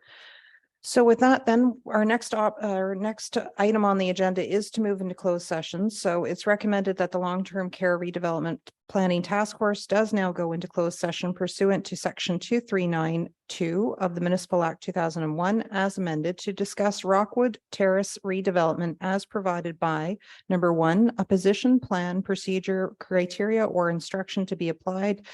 So with that, then our next item on the agenda is to move into closed session. So it's recommended that the long-term care redevelopment planning task force does now go into closed session pursuant to section 2392 of the Municipal Act 2001 as amended to discuss Rockwood Terrace redevelopment as provided by number 1, a position plan, procedure, criteria, or instruction to be applied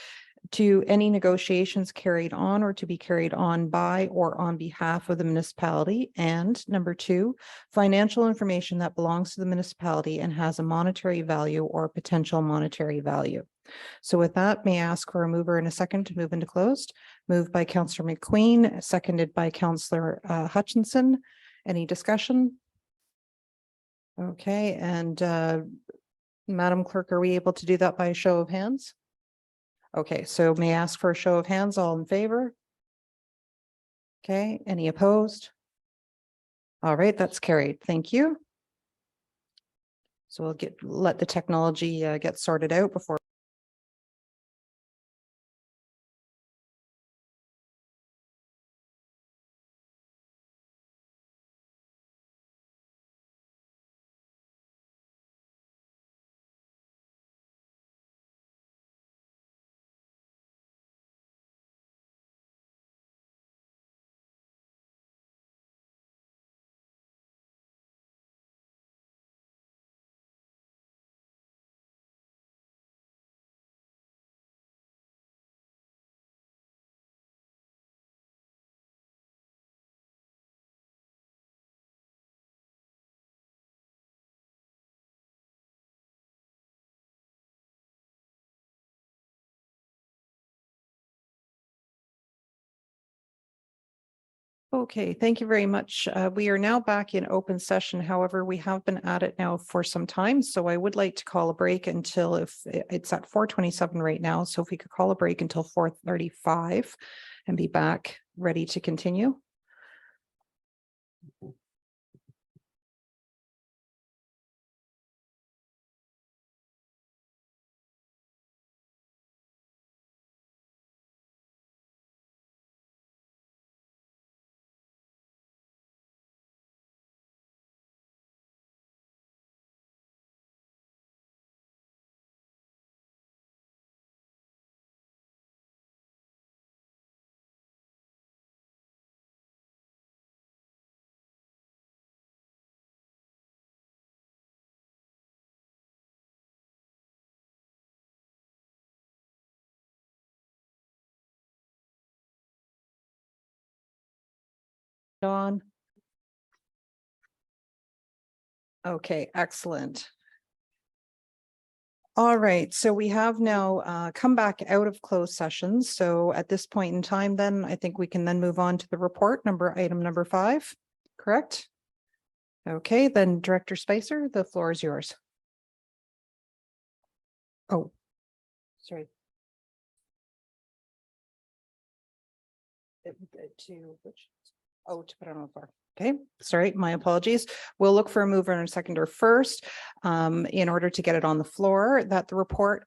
to any negotiations carried on or to be carried on by or on behalf of the municipality. And number two, financial information that belongs to the municipality and has a monetary value or potential monetary value. So with that, may I ask for a mover and a second to move into closed? Moved by Councillor McQueen, seconded by Councillor Hutchinson. Any discussion? Okay, and Madam Clerk, are we able to do that by a show of hands? Okay, so may I ask for a show of hands, all in favor? Okay, any opposed? All right, that's carried. Thank you. So we'll let the technology get sorted out before. Okay, thank you very much. We are now back in open session. However, we have been at it now for some time, so I would like to call a break until it's at 4:27 right now. So if we could call a break until 4:35 and be back ready to continue. Dawn. Okay, excellent. All right, so we have now come back out of closed sessions. So at this point in time, then I think we can then move on to the report item number 5, correct? Okay, then Director Spicer, the floor is yours. Oh, sorry. To put on the floor. Okay, sorry, my apologies. We'll look for a mover and a seconder first in order to get it on the floor that the report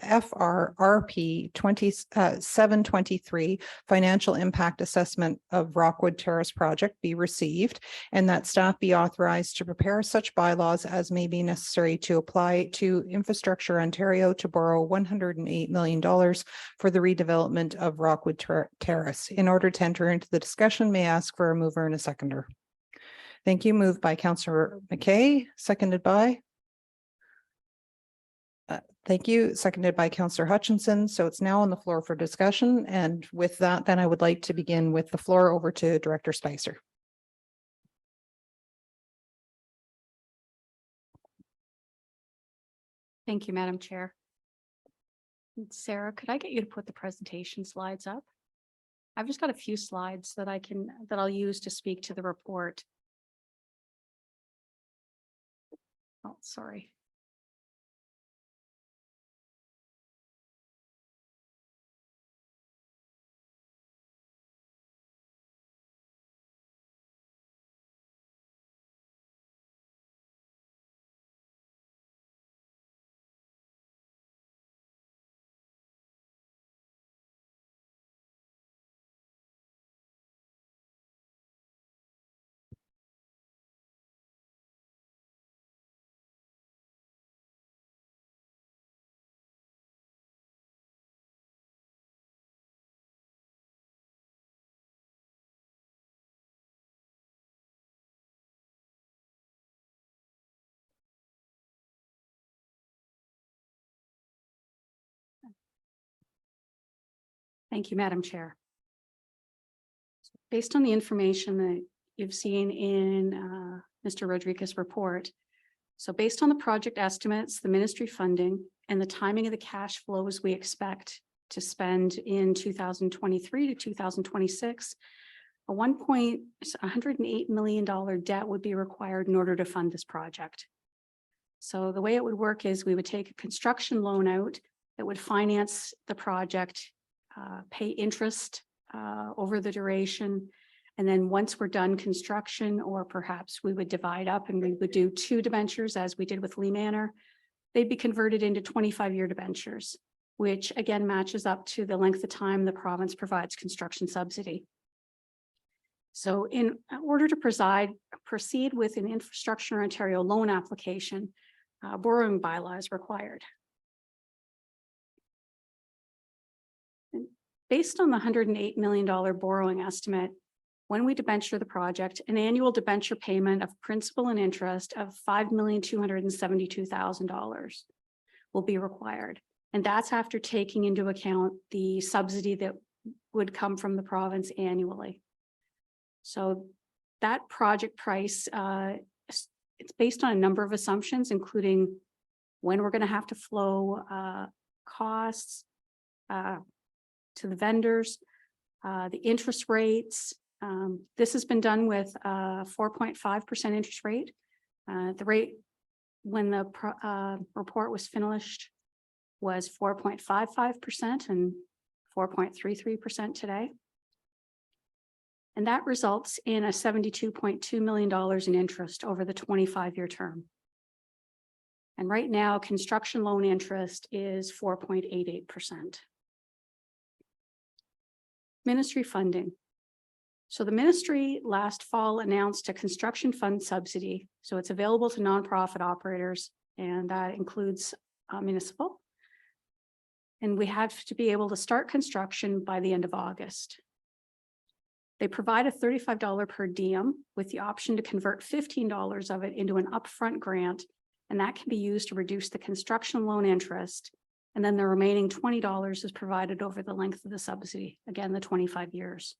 FRRP 723 financial impact assessment of Rockwood Terrace project be received and that staff be authorized to prepare such bylaws as may be necessary to apply to Infrastructure Ontario to borrow $108 million for the redevelopment of Rockwood Terrace. In order to enter into the discussion, may I ask for a mover and a seconder. Thank you. Moved by Councillor McKay, seconded by. Thank you. Seconded by Councillor Hutchinson. So it's now on the floor for discussion. And with that, then I would like to begin with the floor over to Director Spicer. Thank you, Madam Chair. Sarah, could I get you to put the presentation slides up? I've just got a few slides that I'll use to speak to the report. Oh, sorry. Thank you, Madam Chair. Based on the information that you've seen in Mr. Rodriguez's report, so based on the project estimates, the ministry funding, and the timing of the cash flows we expect to spend in 2023 to 2026, a $108 million debt would be required in order to fund this project. So the way it would work is we would take a construction loan out that would finance the project, pay interest over the duration. And then once we're done construction, or perhaps we would divide up and we would do 2 debentures as we did with Lee Manor, they'd be converted into 25-year debentures, which again matches up to the length of time the province provides construction subsidy. So in order to proceed with an Infrastructure Ontario loan application, borrowing bylaw is required. And based on the $108 million borrowing estimate, when we debenture the project, an annual debenture payment of principal and interest of $5,272,000 will be required. And that's after taking into account the subsidy that would come from the province annually. So that project price, it's based on a number of assumptions, including when we're going to have to flow costs to the vendors, the interest rates. This has been done with 4.5% interest rate. The rate when the report was finished was 4.55% and 4.33% today. And that results in a $72.2 million in interest over the 25-year term. And right now, construction loan interest is 4.88%. Ministry funding. So the ministry last fall announced a construction fund subsidy. So it's available to nonprofit operators, and that includes municipal. And we have to be able to start construction by the end of August. They provide a $35 per diem with the option to convert $15 of it into an upfront grant, and that can be used to reduce the construction loan interest. And then the remaining $20 is provided over the length of the subsidy, again, the 25 years.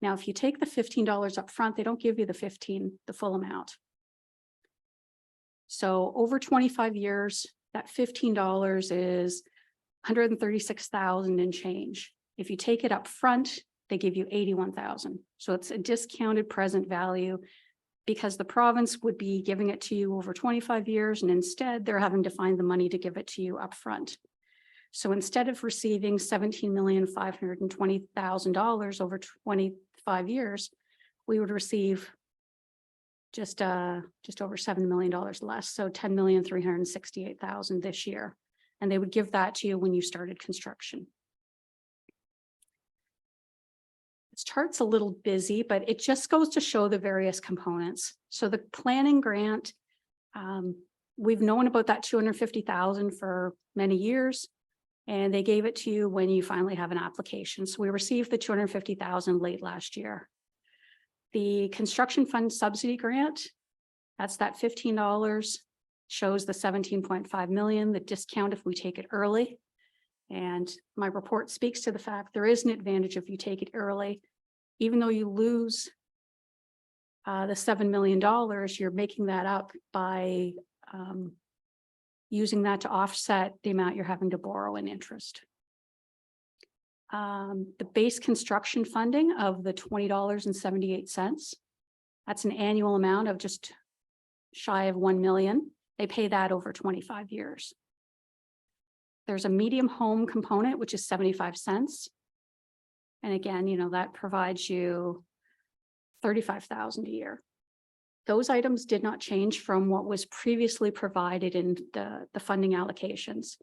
Now, if you take the $15 up front, they don't give you the full amount. So over 25 years, that $15 is $136,000 and change. If you take it up front, they give you $81,000. So it's a discounted present value because the province would be giving it to you over 25 years, and instead they're having to find the money to give it to you up front. So instead of receiving $17,520,000 over 25 years, we would receive just over $7 million less. So $10,368,000 this year. And they would give that to you when you started construction. This chart's a little busy, but it just goes to show the various components. So the planning grant, we've known about that $250,000 for many years. And they gave it to you when you finally have an application. So we received the $250,000 late last year. The construction fund subsidy grant, that's that $15, shows the 17.5 million, the discount if we take it early. And my report speaks to the fact there is an advantage if you take it early. Even though you lose the $7 million, you're making that up by using that to offset the amount you're having to borrow in interest. The base construction funding of the $20.78, that's an annual amount of just shy of 1 million. They pay that over 25 years. There's a medium home component, which is 75 cents. And again, that provides you $35,000 a year. Those items did not change from what was previously provided in the funding allocations.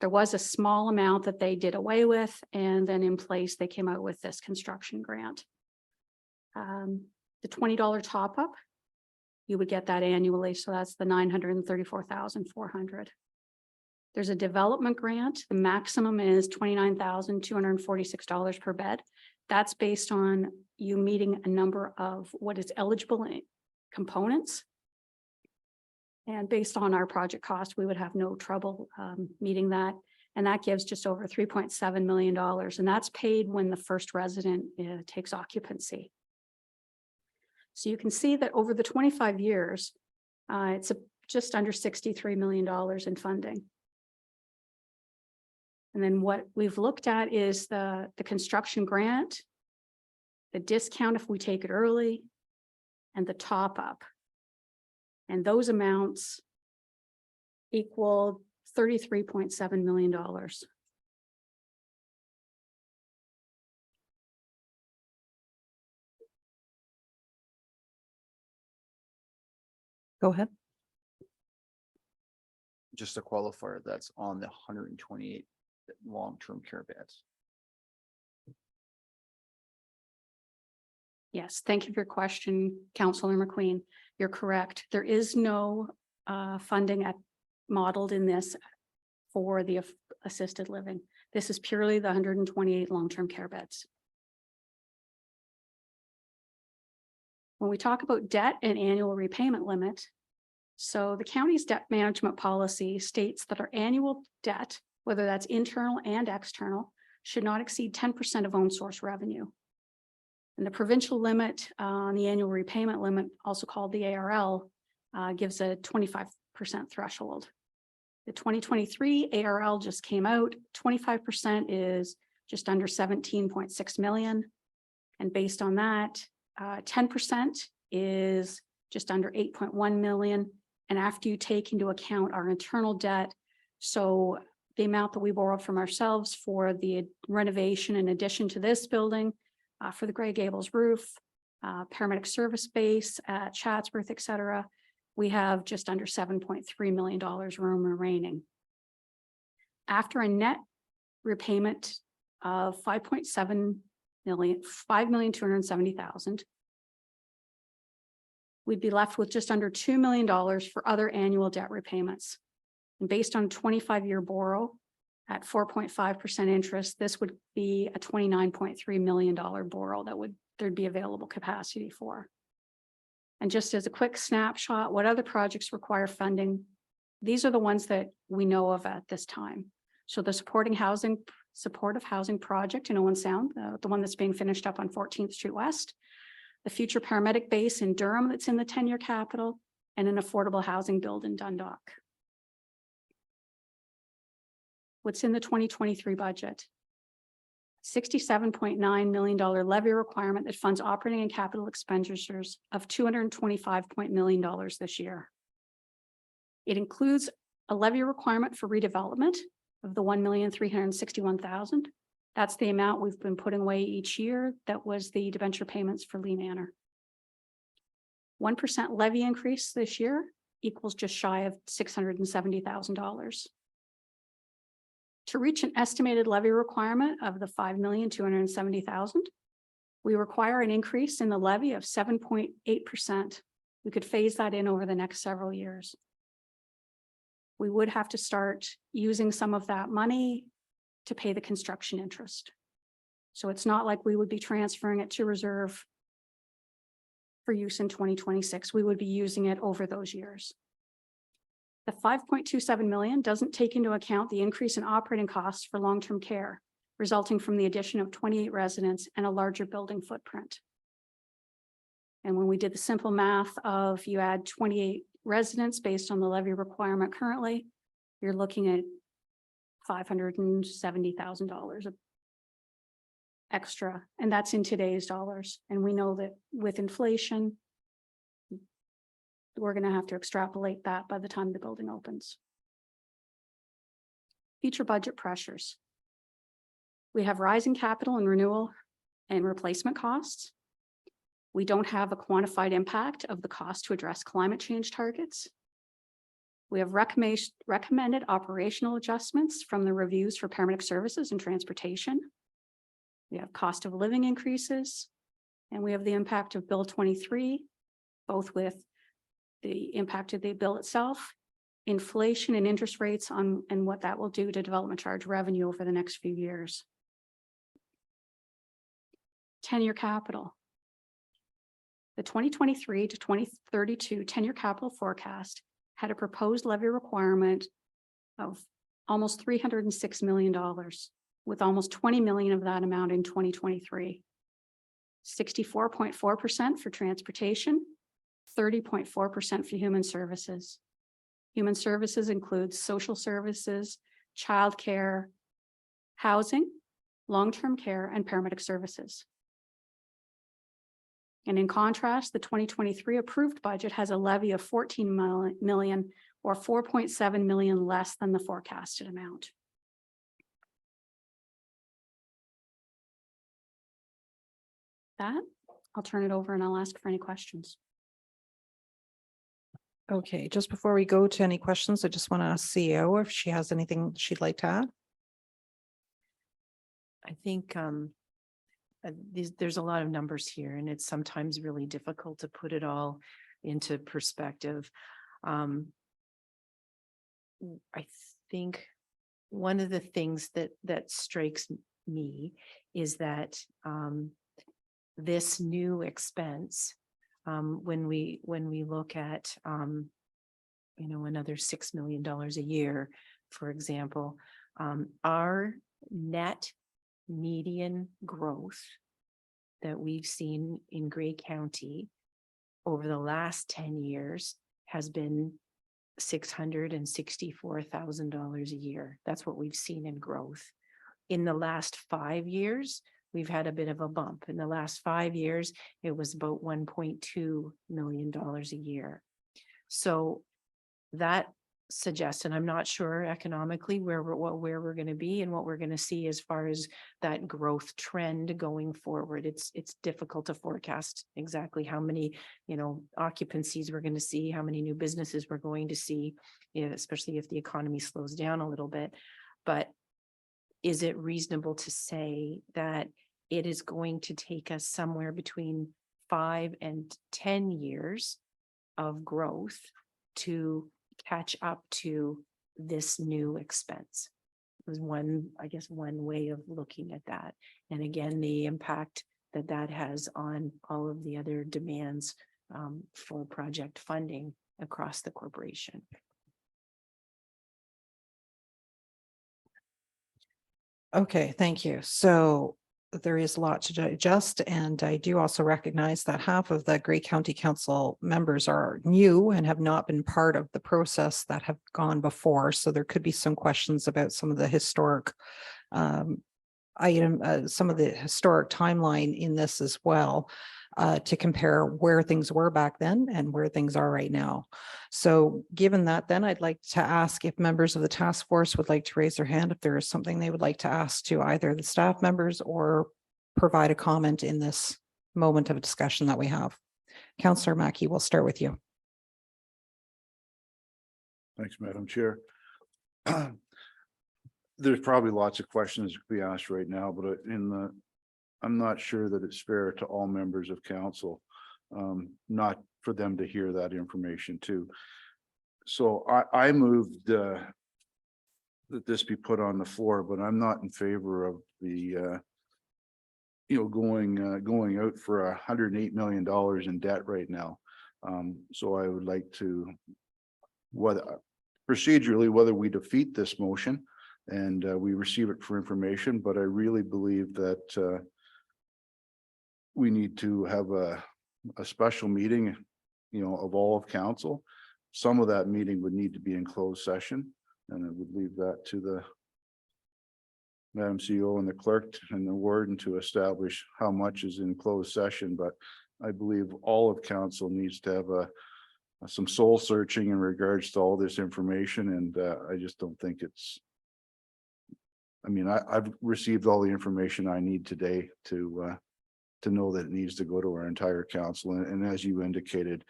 There was a small amount that they did away with, and then in place, they came out with this construction grant. The $20 top up, you would get that annually. So that's the $934,400. There's a development grant. The maximum is $29,246 per bed. That's based on you meeting a number of what is eligible components. And based on our project cost, we would have no trouble meeting that. And that gives just over $3.7 million. And that's paid when the first resident takes occupancy. So you can see that over the 25 years, it's just under $63 million in funding. And then what we've looked at is the construction grant, the discount if we take it early, and the top up. And those amounts equal $33.7 million. Go ahead. Just a qualifier, that's on the 128 long-term care beds. Yes, thank you for your question, Councilor McQueen. You're correct. There is no funding modeled in this for the assisted living. This is purely the 128 long-term care beds. When we talk about debt and annual repayment limit, so the county's debt management policy states that our annual debt, whether that's internal and external, should not exceed 10% of own source revenue. And the provincial limit on the annual repayment limit, also called the ARL, gives a 25% threshold. The 2023 ARL just came out. 25% is just under 17.6 million. And based on that, 10% is just under 8.1 million. And after you take into account our internal debt, so the amount that we borrowed from ourselves for the renovation in addition to this building, for the Grey Gables roof, paramedic service base at Chatsworth, et cetera, we have just under $7.3 million room remaining. After a net repayment of 5.7 million, 5,270,000, we'd be left with just under $2 million for other annual debt repayments. And based on 25-year borrow at 4.5% interest, this would be a $29.3 million borrow that there'd be available capacity for. And just as a quick snapshot, what other projects require funding? These are the ones that we know of at this time. So the supportive housing project in Owen Sound, the one that's being finished up on 14th Street West, the future paramedic base in Durham that's in the 10-year capital, and an affordable housing build in Dundalk. What's in the 2023 budget? $67.9 million levy requirement that funds operating and capital expenditures of $225 million this year. It includes a levy requirement for redevelopment of the $1,361,000. That's the amount we've been putting away each year. That was the debenture payments for Lee Manor. 1% levy increase this year equals just shy of $670,000. To reach an estimated levy requirement of the $5,270,000, we require an increase in the levy of 7.8%. We could phase that in over the next several years. We would have to start using some of that money to pay the construction interest. So it's not like we would be transferring it to reserve for use in 2026. We would be using it over those years. The 5.27 million doesn't take into account the increase in operating costs for long-term care, resulting from the addition of 28 residents and a larger building footprint. And when we did the simple math of you add 28 residents based on the levy requirement currently, you're looking at $570,000 extra, and that's in today's dollars. And we know that with inflation, we're going to have to extrapolate that by the time the building opens. Future budget pressures. We have rising capital and renewal and replacement costs. We don't have a quantified impact of the cost to address climate change targets. We have recommended operational adjustments from the reviews for paramedic services and transportation. We have cost of living increases, and we have the impact of Bill 23, both with the impact of the bill itself, inflation and interest rates on, and what that will do to development charge revenue over the next few years. 10-year capital. The 2023 to 2032 10-year capital forecast had a proposed levy requirement of almost $306 million, with almost 20 million of that amount in 2023. 64.4% for transportation, 30.4% for human services. Human services includes social services, childcare, housing, long-term care, and paramedic services. And in contrast, the 2023 approved budget has a levy of 14 million or 4.7 million less than the forecasted amount. That, I'll turn it over and I'll ask for any questions. Okay, just before we go to any questions, I just want to ask CEO if she has anything she'd like to add. I think there's a lot of numbers here and it's sometimes really difficult to put it all into perspective. I think one of the things that strikes me is that this new expense, when we look at another $6 million a year, for example, our net median growth that we've seen in Grey County over the last 10 years has been $664,000 a year. That's what we've seen in growth. In the last 5 years, we've had a bit of a bump. In the last 5 years, it was about $1.2 million a year. So that suggests, and I'm not sure economically where we're going to be and what we're going to see as far as that growth trend going forward. It's difficult to forecast exactly how many, occupancies we're going to see, how many new businesses we're going to see, especially if the economy slows down a little bit. But is it reasonable to say that it is going to take us somewhere between 5 and 10 years of growth to catch up to this new expense? Is one way of looking at that. And again, the impact that has on all of the other demands for project funding across the corporation. Okay, thank you. So there is a lot to digest, and I do also recognize that half of the Grey County Council members are new and have not been part of the process that have gone before. So there could be some questions about some of the historic some of the historic timeline in this as well, to compare where things were back then and where things are right now. So given that, then I'd like to ask if members of the task force would like to raise their hand if there is something they would like to ask to either the staff members or provide a comment in this moment of discussion that we have. Councillor Mackey, we'll start with you. Thanks, Madam Chair. There's probably lots of questions to be asked right now, but I'm not sure that it's fair to all members of council, not for them to hear that information too. So I moved that this be put on the floor, but I'm not in favor of the going out for $108 million in debt right now. So I would like to, procedurally, whether we defeat this motion and we receive it for information, but I really believe that we need to have a special meeting, of all of council. Some of that meeting would need to be in closed session, and I would leave that to the Madam CEO and the clerk and the warden to establish how much is in closed session. But I believe all of council needs to have some soul searching in regards to all this information, and I just don't think it's. I've received all the information I need today to know that it needs to go to our entire council. And as you indicated,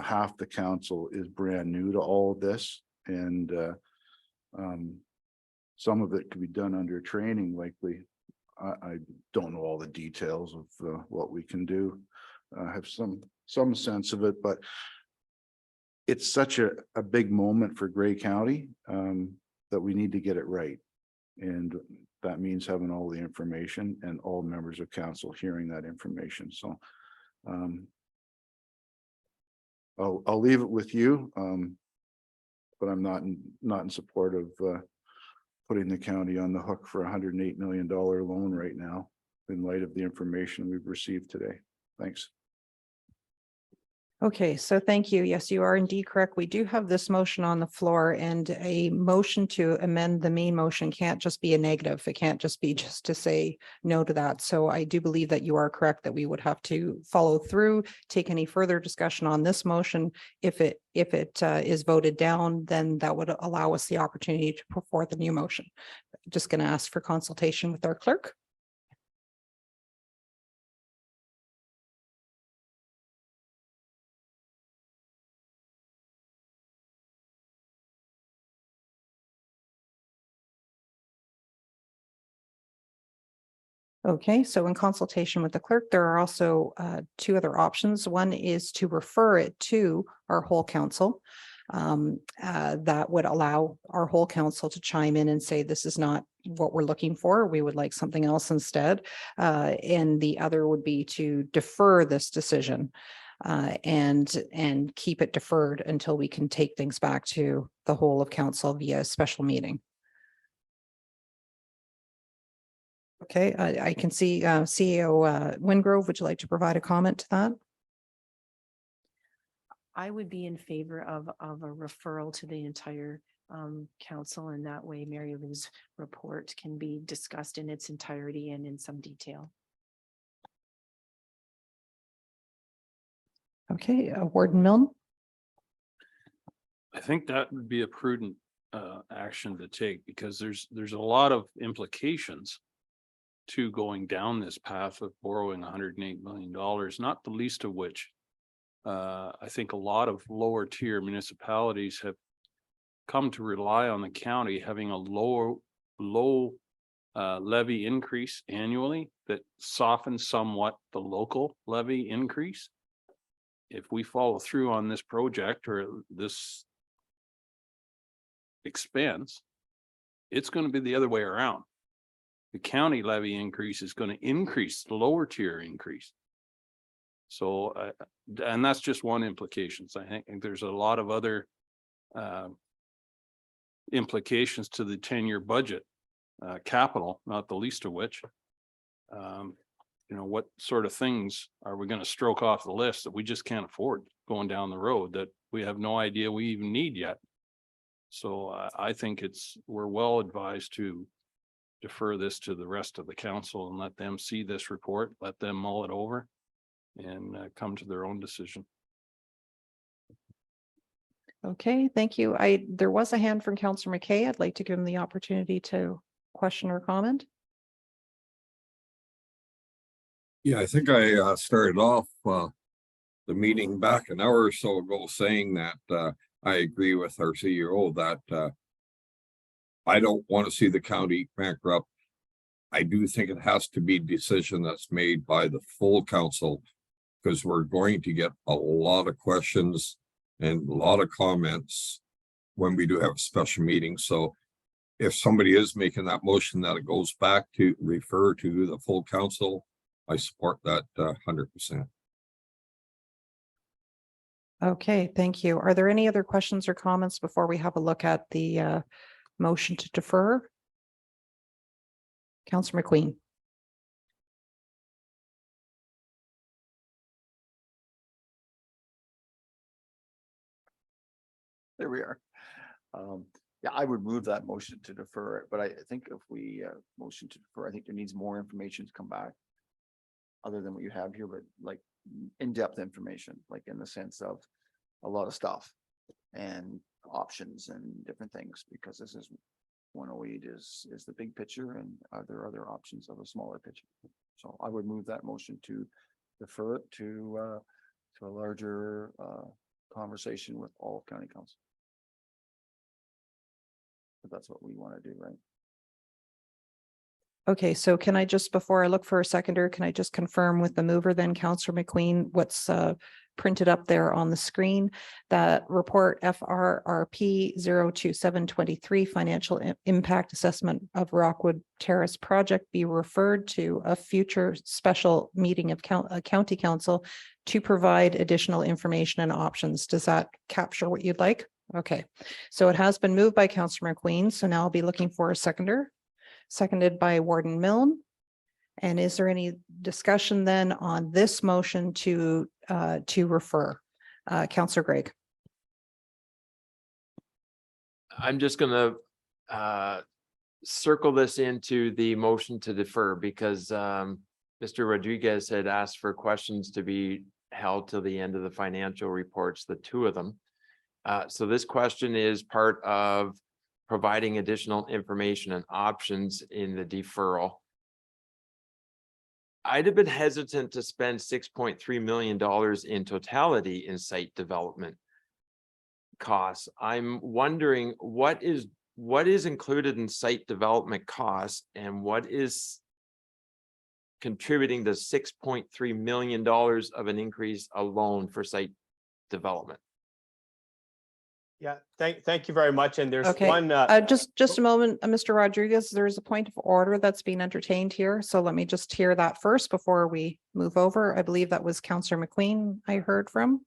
half the council is brand new to all of this. And some of it could be done under training likely. I don't know all the details of what we can do. I have some sense of it, but it's such a big moment for Grey County that we need to get it right. And that means having all the information and all members of council hearing that information. So I'll leave it with you, but I'm not in support of putting the county on the hook for $108 million loan right now in light of the information we've received today. Thanks. Okay, so thank you. Yes, you are indeed correct. We do have this motion on the floor, and a motion to amend the main motion can't just be a negative. It can't just be just to say no to that. So I do believe that you are correct that we would have to follow through, take any further discussion on this motion. If it is voted down, then that would allow us the opportunity to put forth a new motion. Just going to ask for consultation with our clerk. Okay, so in consultation with the clerk, there are also two other options. One is to refer it to our whole council. That would allow our whole council to chime in and say, this is not what we're looking for. We would like something else instead. And the other would be to defer this decision and keep it deferred until we can take things back to the whole of council via a special meeting. Okay, I can see CEO Wingrove, would you like to provide a comment to that? I would be in favor of a referral to the entire council, and that way Mary Lou's report can be discussed in its entirety and in some detail. Okay, Warden Milne. I think that would be a prudent action to take, because there's a lot of implications to going down this path of borrowing $108 million, not the least of which I think a lot of lower tier municipalities have come to rely on the county having a low levy increase annually that softens somewhat the local levy increase. If we follow through on this project or this expense, it's going to be the other way around. The county levy increase is going to increase the lower tier increase. So, and that's just one implication. So I think there's a lot of other implications to the 10-year budget, capital, not the least of which. You know, what sort of things are we going to stroke off the list that we just can't afford going down the road that we have no idea we even need yet? So I think we're well advised to defer this to the rest of the council and let them see this report, let them mull it over and come to their own decision. Okay, thank you. There was a hand from Councillor McKay. I'd like to give him the opportunity to question or comment. Yeah, I think I started off the meeting back an hour or so ago saying that I agree with our CEO that I don't want to see the county bankrupt. I do think it has to be a decision that's made by the full council, because we're going to get a lot of questions and a lot of comments when we do have a special meeting. So if somebody is making that motion that it goes back to refer to the full council, I support that 100%. Okay, thank you. Are there any other questions or comments before we have a look at the motion to defer? Councillor McQueen. There we are. Yeah, I would move that motion to defer it, but I think if we motion to defer, I think there needs more information to come back other than what you have here, but like in-depth information, like in the sense of a lot of stuff and options and different things, because this is 108 is the big picture, and are there other options of a smaller picture? So I would move that motion to defer it to a larger conversation with all county council. But that's what we want to do, right? Okay, so can I just, before I look for a seconder, can I just confirm with the mover then, Councillor McQueen, what's printed up there on the screen? That report FRRP 02723 financial impact assessment of Rockwood Terrace project be referred to a future special meeting of county council to provide additional information and options. Does that capture what you'd like? Okay, so it has been moved by Councillor McQueen, so now I'll be looking for a seconder, seconded by Warden Milne. And is there any discussion then on this motion to refer? Councillor Gregg. I'm just gonna circle this into the motion to defer because Mr. Rodriguez had asked for questions to be held till the end of the financial reports, the two of them. So this question is part of providing additional information and options in the deferral. I'd have been hesitant to spend $6.3 million in totality in site development costs. I'm wondering what is included in site development costs and what is contributing to $6.3 million of an increase alone for site development. Yeah, thank you very much. And there's Okay, one. just a moment, Mr. Rodriguez, there's a point of order that's being entertained here. So let me just hear that first before we move over. I believe that was Councillor McQueen I heard from.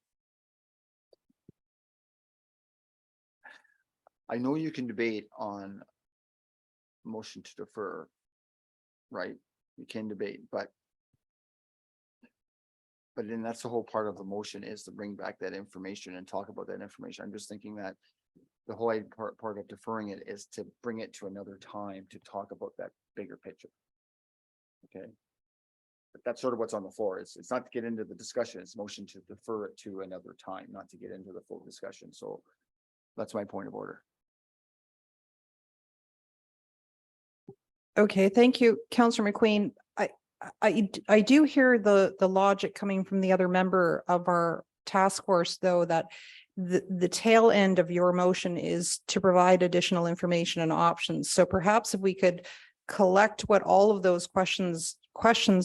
I know you can debate on motion to defer, right? You can debate, but then that's the whole part of the motion is to bring back that information and talk about that information. I'm just thinking that the whole part of deferring it is to bring it to another time to talk about that bigger picture. Okay. But that's sort of what's on the floor. It's not to get into the discussion. It's motion to defer it to another time, not to get into the full discussion. So that's my point of order. Okay, thank you, Councillor McQueen. I do hear the logic coming from the other member of our task force, though, that the tail end of your motion is to provide additional information and options. So perhaps if we could collect what all of those questions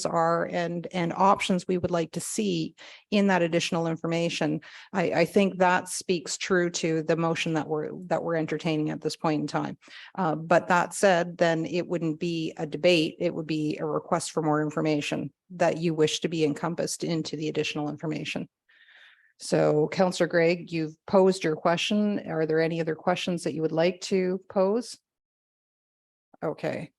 are and options we would like to see in that additional information. I think that speaks true to the motion that we're entertaining at this point in time. But that said, then it wouldn't be a debate. It would be a request for more information that you wish to be encompassed into the additional information. So Councillor Gregg, you've posed your question. Are there any other questions that you would like to pose? Okay.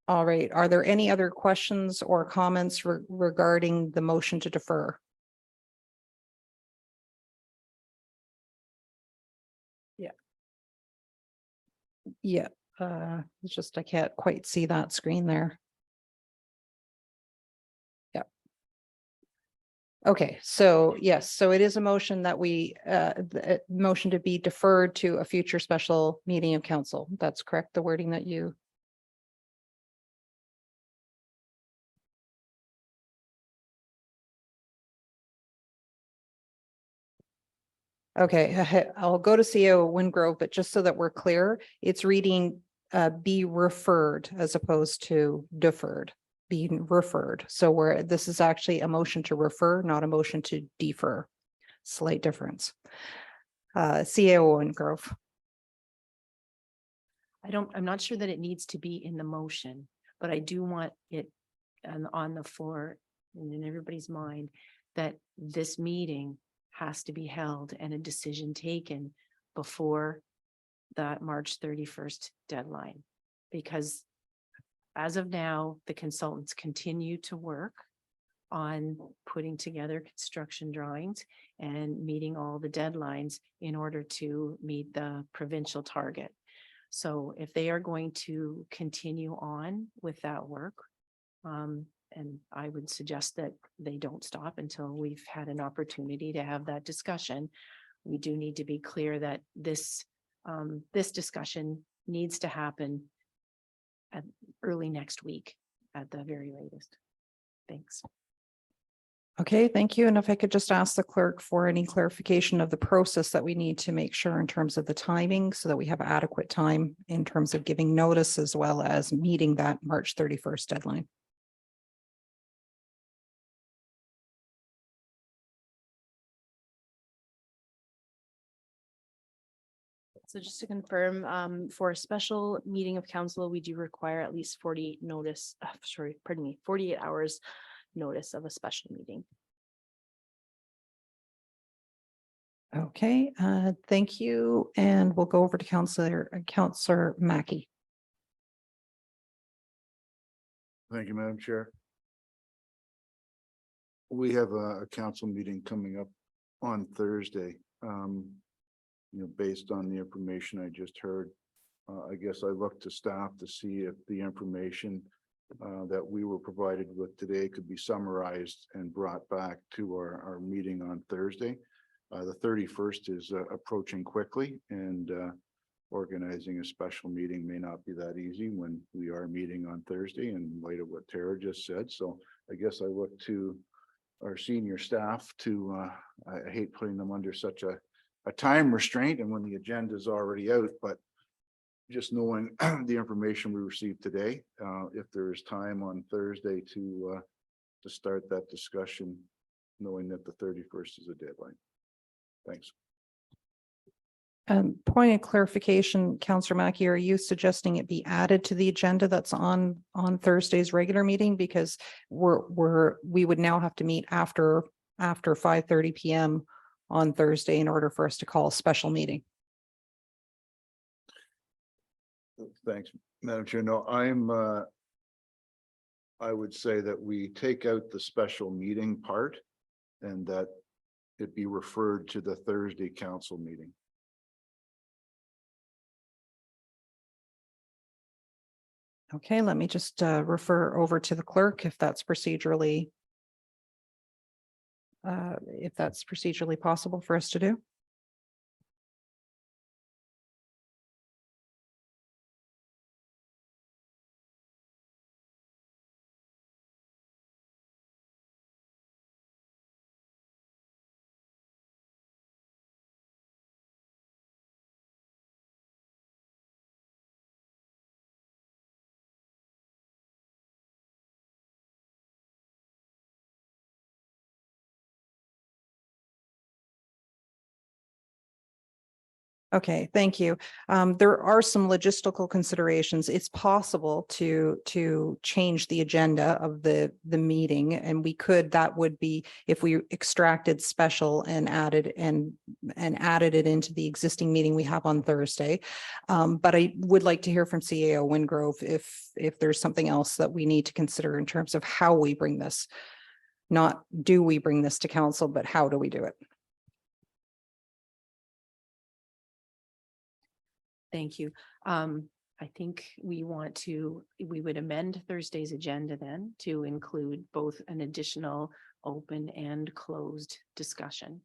All right. Are there any other questions or comments regarding the motion to defer? Yeah. Yeah. It's just I can't quite see that screen there. Yeah. Okay. So yes. So it is a motion that the motion to be deferred to a future special meeting of council. That's correct. The wording that you. Okay, I'll go to CEO Wingrove, but just so that we're clear, it's reading be referred as opposed to deferred, being referred. So this is actually a motion to refer, not a motion to defer. Slight difference. CEO Wingrove. I'm not sure that it needs to be in the motion, but I do want it on the floor and in everybody's mind that this meeting has to be held and a decision taken before that March 31st deadline. Because as of now, the consultants continue to work on putting together construction drawings and meeting all the deadlines in order to meet the provincial target. So if they are going to continue on with that work, and I would suggest that they don't stop until we've had an opportunity to have that discussion. We do need to be clear that this discussion needs to happen at early next week at the very latest. Thanks. Okay, thank you. And if I could just ask the clerk for any clarification of the process that we need to make sure in terms of the timing so that we have adequate time in terms of giving notice as well as meeting that March 31st deadline. So just to confirm, for a special meeting of council, we do require at least 48 hours notice of a special meeting. Okay, thank you. And we'll go over to Counselor Mackey. Thank you, Madam Chair. We have a council meeting coming up on Thursday. Based on the information I just heard, I guess I look to staff to see if the information that we were provided with today could be summarized and brought back to our meeting on Thursday. The 31st is approaching quickly, and organizing a special meeting may not be that easy when we are meeting on Thursday in light of what Tara just said. So I guess I look to our senior staff to, I hate putting them under such a time restraint and when the agenda is already out, but just knowing the information we received today, if there is time on Thursday to start that discussion, knowing that the 31st is a deadline. Thanks. Point of clarification, Counselor Mackey, are you suggesting it be added to the agenda that's on Thursday's regular meeting? Because we would now have to meet after 5:30 p.m. on Thursday in order for us to call a special meeting. Thanks, Madam Chair. No, I would say that we take out the special meeting part and that it be referred to the Thursday council meeting. Okay, let me just refer over to the clerk if that's procedurally possible for us to do. Okay, thank you. There are some logistical considerations. It's possible to change the agenda of the meeting, and that would be if we extracted special and added it into the existing meeting we have on Thursday. But I would like to hear from CAO Wingrove if there's something else that we need to consider in terms of how we bring this. Not do we bring this to council, but how do we do it? Thank you. I think we would amend Thursday's agenda then to include both an additional open and closed discussion.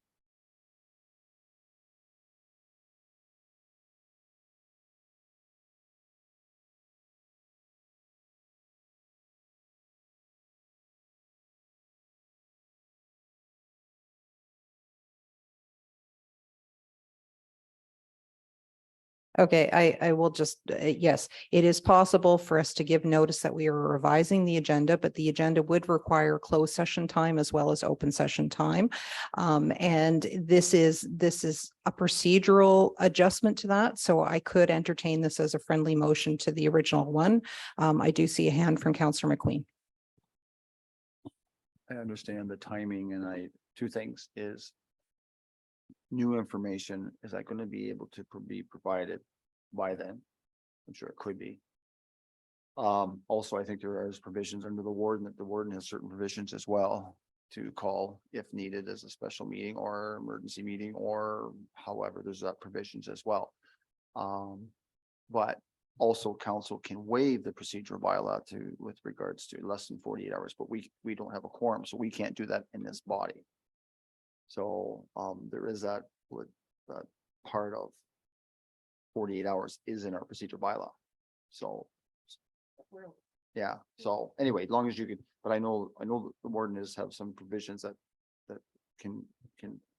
Okay, I will just, yes, it is possible for us to give notice that we are revising the agenda, but the agenda would require closed session time as well as open session time. And this is a procedural adjustment to that. So I could entertain this as a friendly motion to the original one. I do see a hand from Councillor McQueen. I understand the timing, and two things is new information, is that going to be able to be provided by then? I'm sure it could be. Also, I think there is provisions under the warden that the warden has certain provisions as well to call if needed as a special meeting or emergency meeting, or however, there's that provisions as well. But also council can waive the procedural bylaw with regards to less than 48 hours, but we don't have a quorum, so we can't do that in this body. So there is that part of 48 hours is in our procedural bylaw. So yeah. So anyway, as long as you can, but I know the warden have some provisions that can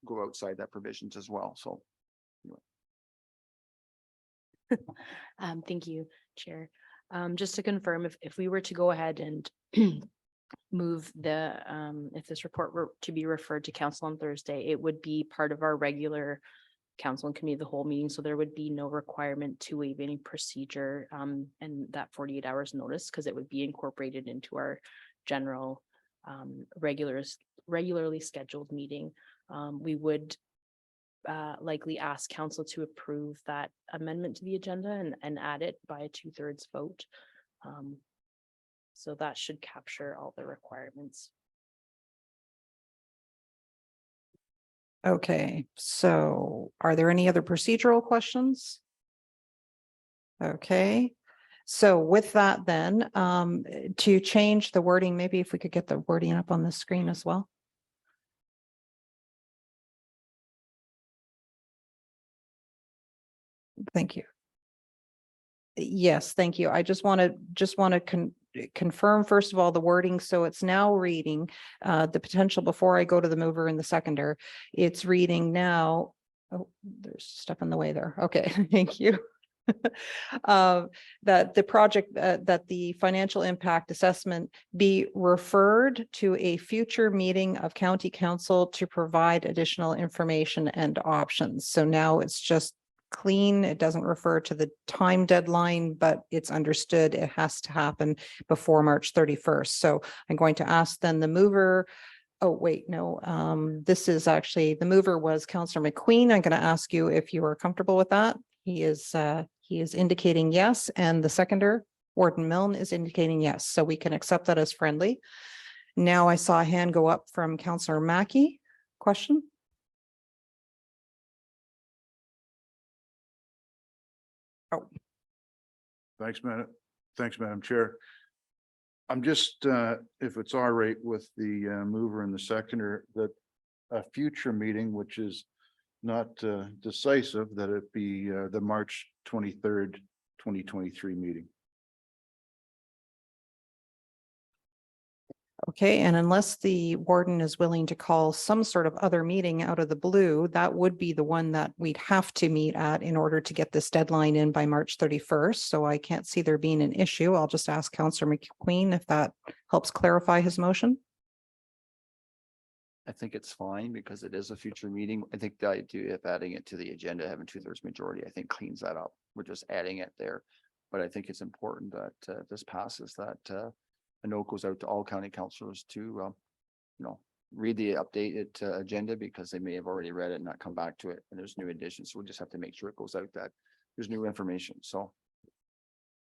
go outside that provisions as well. So anyway. Thank you, Chair. Just to confirm, if we were to go ahead and move if this report were to be referred to council on Thursday, it would be part of our regular council and committee of the whole meeting. So there would be no requirement to waive any procedure and that 48 hours notice, because it would be incorporated into our general regularly scheduled meeting. We would likely ask council to approve that amendment to the agenda and add it by a 2/3 vote. So that should capture all the requirements. Okay, so are there any other procedural questions? Okay, so with that then, to change the wording, maybe if we could get the wording up on the screen as well. Thank you. Yes, thank you. I just want to confirm, first of all, the wording. So it's now reading the potential before I go to the mover and the seconder. It's reading now. Oh, there's stuff in the way there. Okay, thank you. That the project, that the financial impact assessment be referred to a future meeting of county council to provide additional information and options. So now it's just clean. It doesn't refer to the time deadline, but it's understood it has to happen before March 31st. So I'm going to ask then the mover. Oh, wait, no, this is actually, the mover was Councillor McQueen. I'm going to ask you if you are comfortable with that. He is indicating yes, and the seconder, Warden Milne, is indicating yes. So we can accept that as friendly. Now I saw a hand go up from Councillor Mackey. Question? Oh. Thanks, Madam Chair. I'm just, if it's all right with the mover and the seconder, that a future meeting, which is not decisive, that it be the March 23rd, 2023 meeting. Okay, and unless the warden is willing to call some sort of other meeting out of the blue, that would be the one that we'd have to meet at in order to get this deadline in by March 31st. So I can't see there being an issue. I'll just ask Councillor McQueen if that helps clarify his motion. I think it's fine because it is a future meeting. I think the idea of adding it to the agenda, having 2/3 majority, I think cleans that up. We're just adding it there. But I think it's important that this passes, that a note goes out to all county councillors to, read the updated agenda, because they may have already read it and not come back to it. And there's new additions. So we just have to make sure it goes out that there's new information. So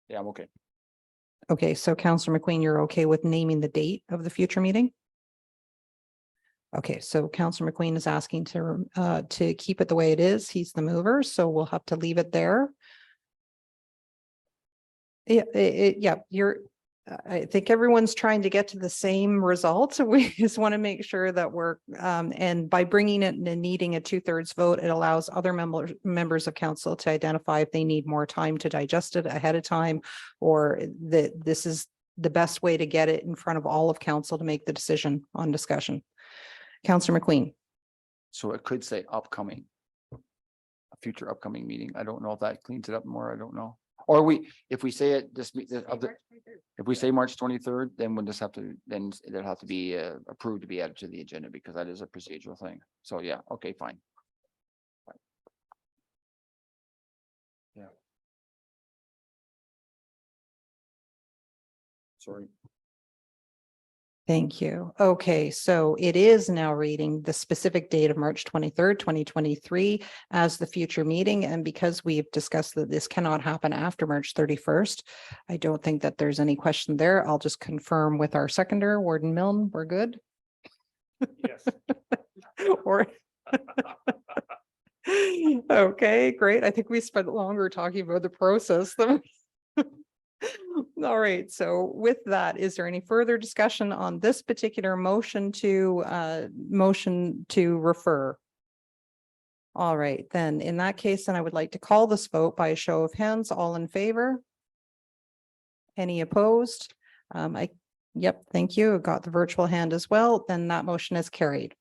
yeah, I'm okay. Okay, so Councillor McQueen, you're okay with naming the date of the future meeting? Okay, so Councillor McQueen is asking to keep it the way it is. He's the mover, so we'll have to leave it there. Yeah, I think everyone's trying to get to the same result. So we just want to make sure that we're, and by bringing it and needing a 2/3 vote, it allows other members of council to identify if they need more time to digest it ahead of time, or that this is the best way to get it in front of all of council to make the decision on discussion. Councillor McQueen. So it could say upcoming, a future upcoming meeting. I don't know if that cleans it up more. I don't know. Or if we say it, if we say March 23rd, then we'll just have to, then it'll have to be approved to be added to the agenda, because that is a procedural thing. So yeah, okay, fine. Yeah. Sorry. Thank you. Okay, so it is now reading the specific date of March 23rd, 2023 as the future meeting. And because we've discussed that this cannot happen after March 31st, I don't think that there's any question there. I'll just confirm with our seconder, Warden Milne, we're good? Yes. Or okay, great. I think we spent longer talking about the process than all right, so with that, is there any further discussion on this particular motion to refer? All right, then in that case, then I would like to call this vote by a show of hands. All in favor? Any opposed? Yep, thank you. Got the virtual hand as well. Then that motion is carried.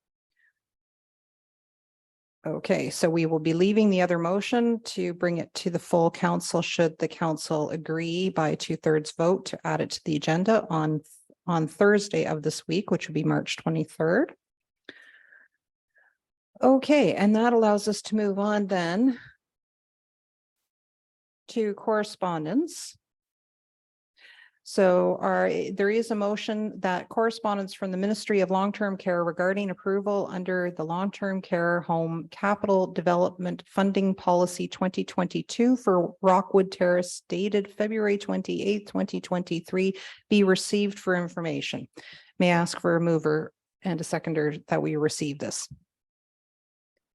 Okay, so we will be leaving the other motion to bring it to the full council should the council agree by 2/3 vote to add it to the agenda on Thursday of this week, which would be March 23rd. Okay, and that allows us to move on then to correspondence. So there is a motion that correspondence from the Ministry of Long-Term Care regarding approval under the Long-Term Care Home Capital Development Funding Policy 2022 for Rockwood Terrace dated February 28th, 2023 be received for information. May I ask for a mover and a seconder that we receive this?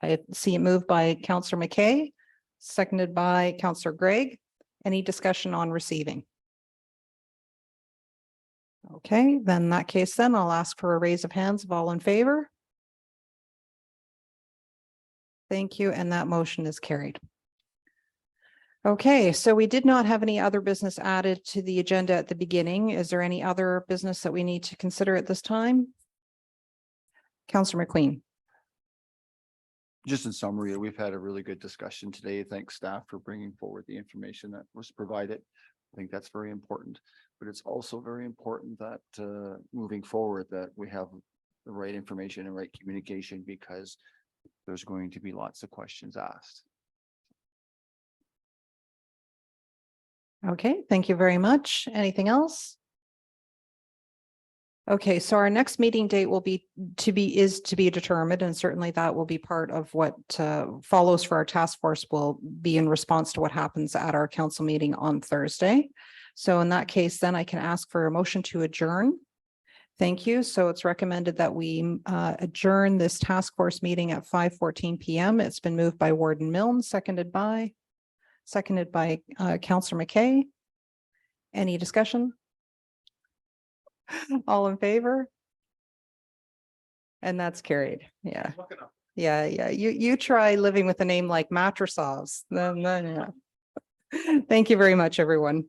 I see it moved by Councillor McKay, seconded by Councillor Gregg. Any discussion on receiving? Okay, then in that case, then I'll ask for a raise of hands of all in favor. Thank you, and that motion is carried. Okay, so we did not have any other business added to the agenda at the beginning. Is there any other business that we need to consider at this time? Councillor McQueen. Just in summary, we've had a really good discussion today. Thanks staff for bringing forward the information that was provided. I think that's very important, but it's also very important that moving forward that we have the right information and right communication, because there's going to be lots of questions asked. Okay, thank you very much. Anything else? Okay, so our next meeting date will be to be determined, and certainly that will be part of what follows for our task force will be in response to what happens at our council meeting on Thursday. So in that case, then I can ask for a motion to adjourn. Thank you. So it's recommended that we adjourn this task force meeting at 5:14 p.m. It's been moved by Warden Milne, seconded by Councillor McKay. Any discussion? All in favor? And that's carried. Yeah. Yeah. You try living with a name like Matrasovs. Then yeah. Thank you very much, everyone.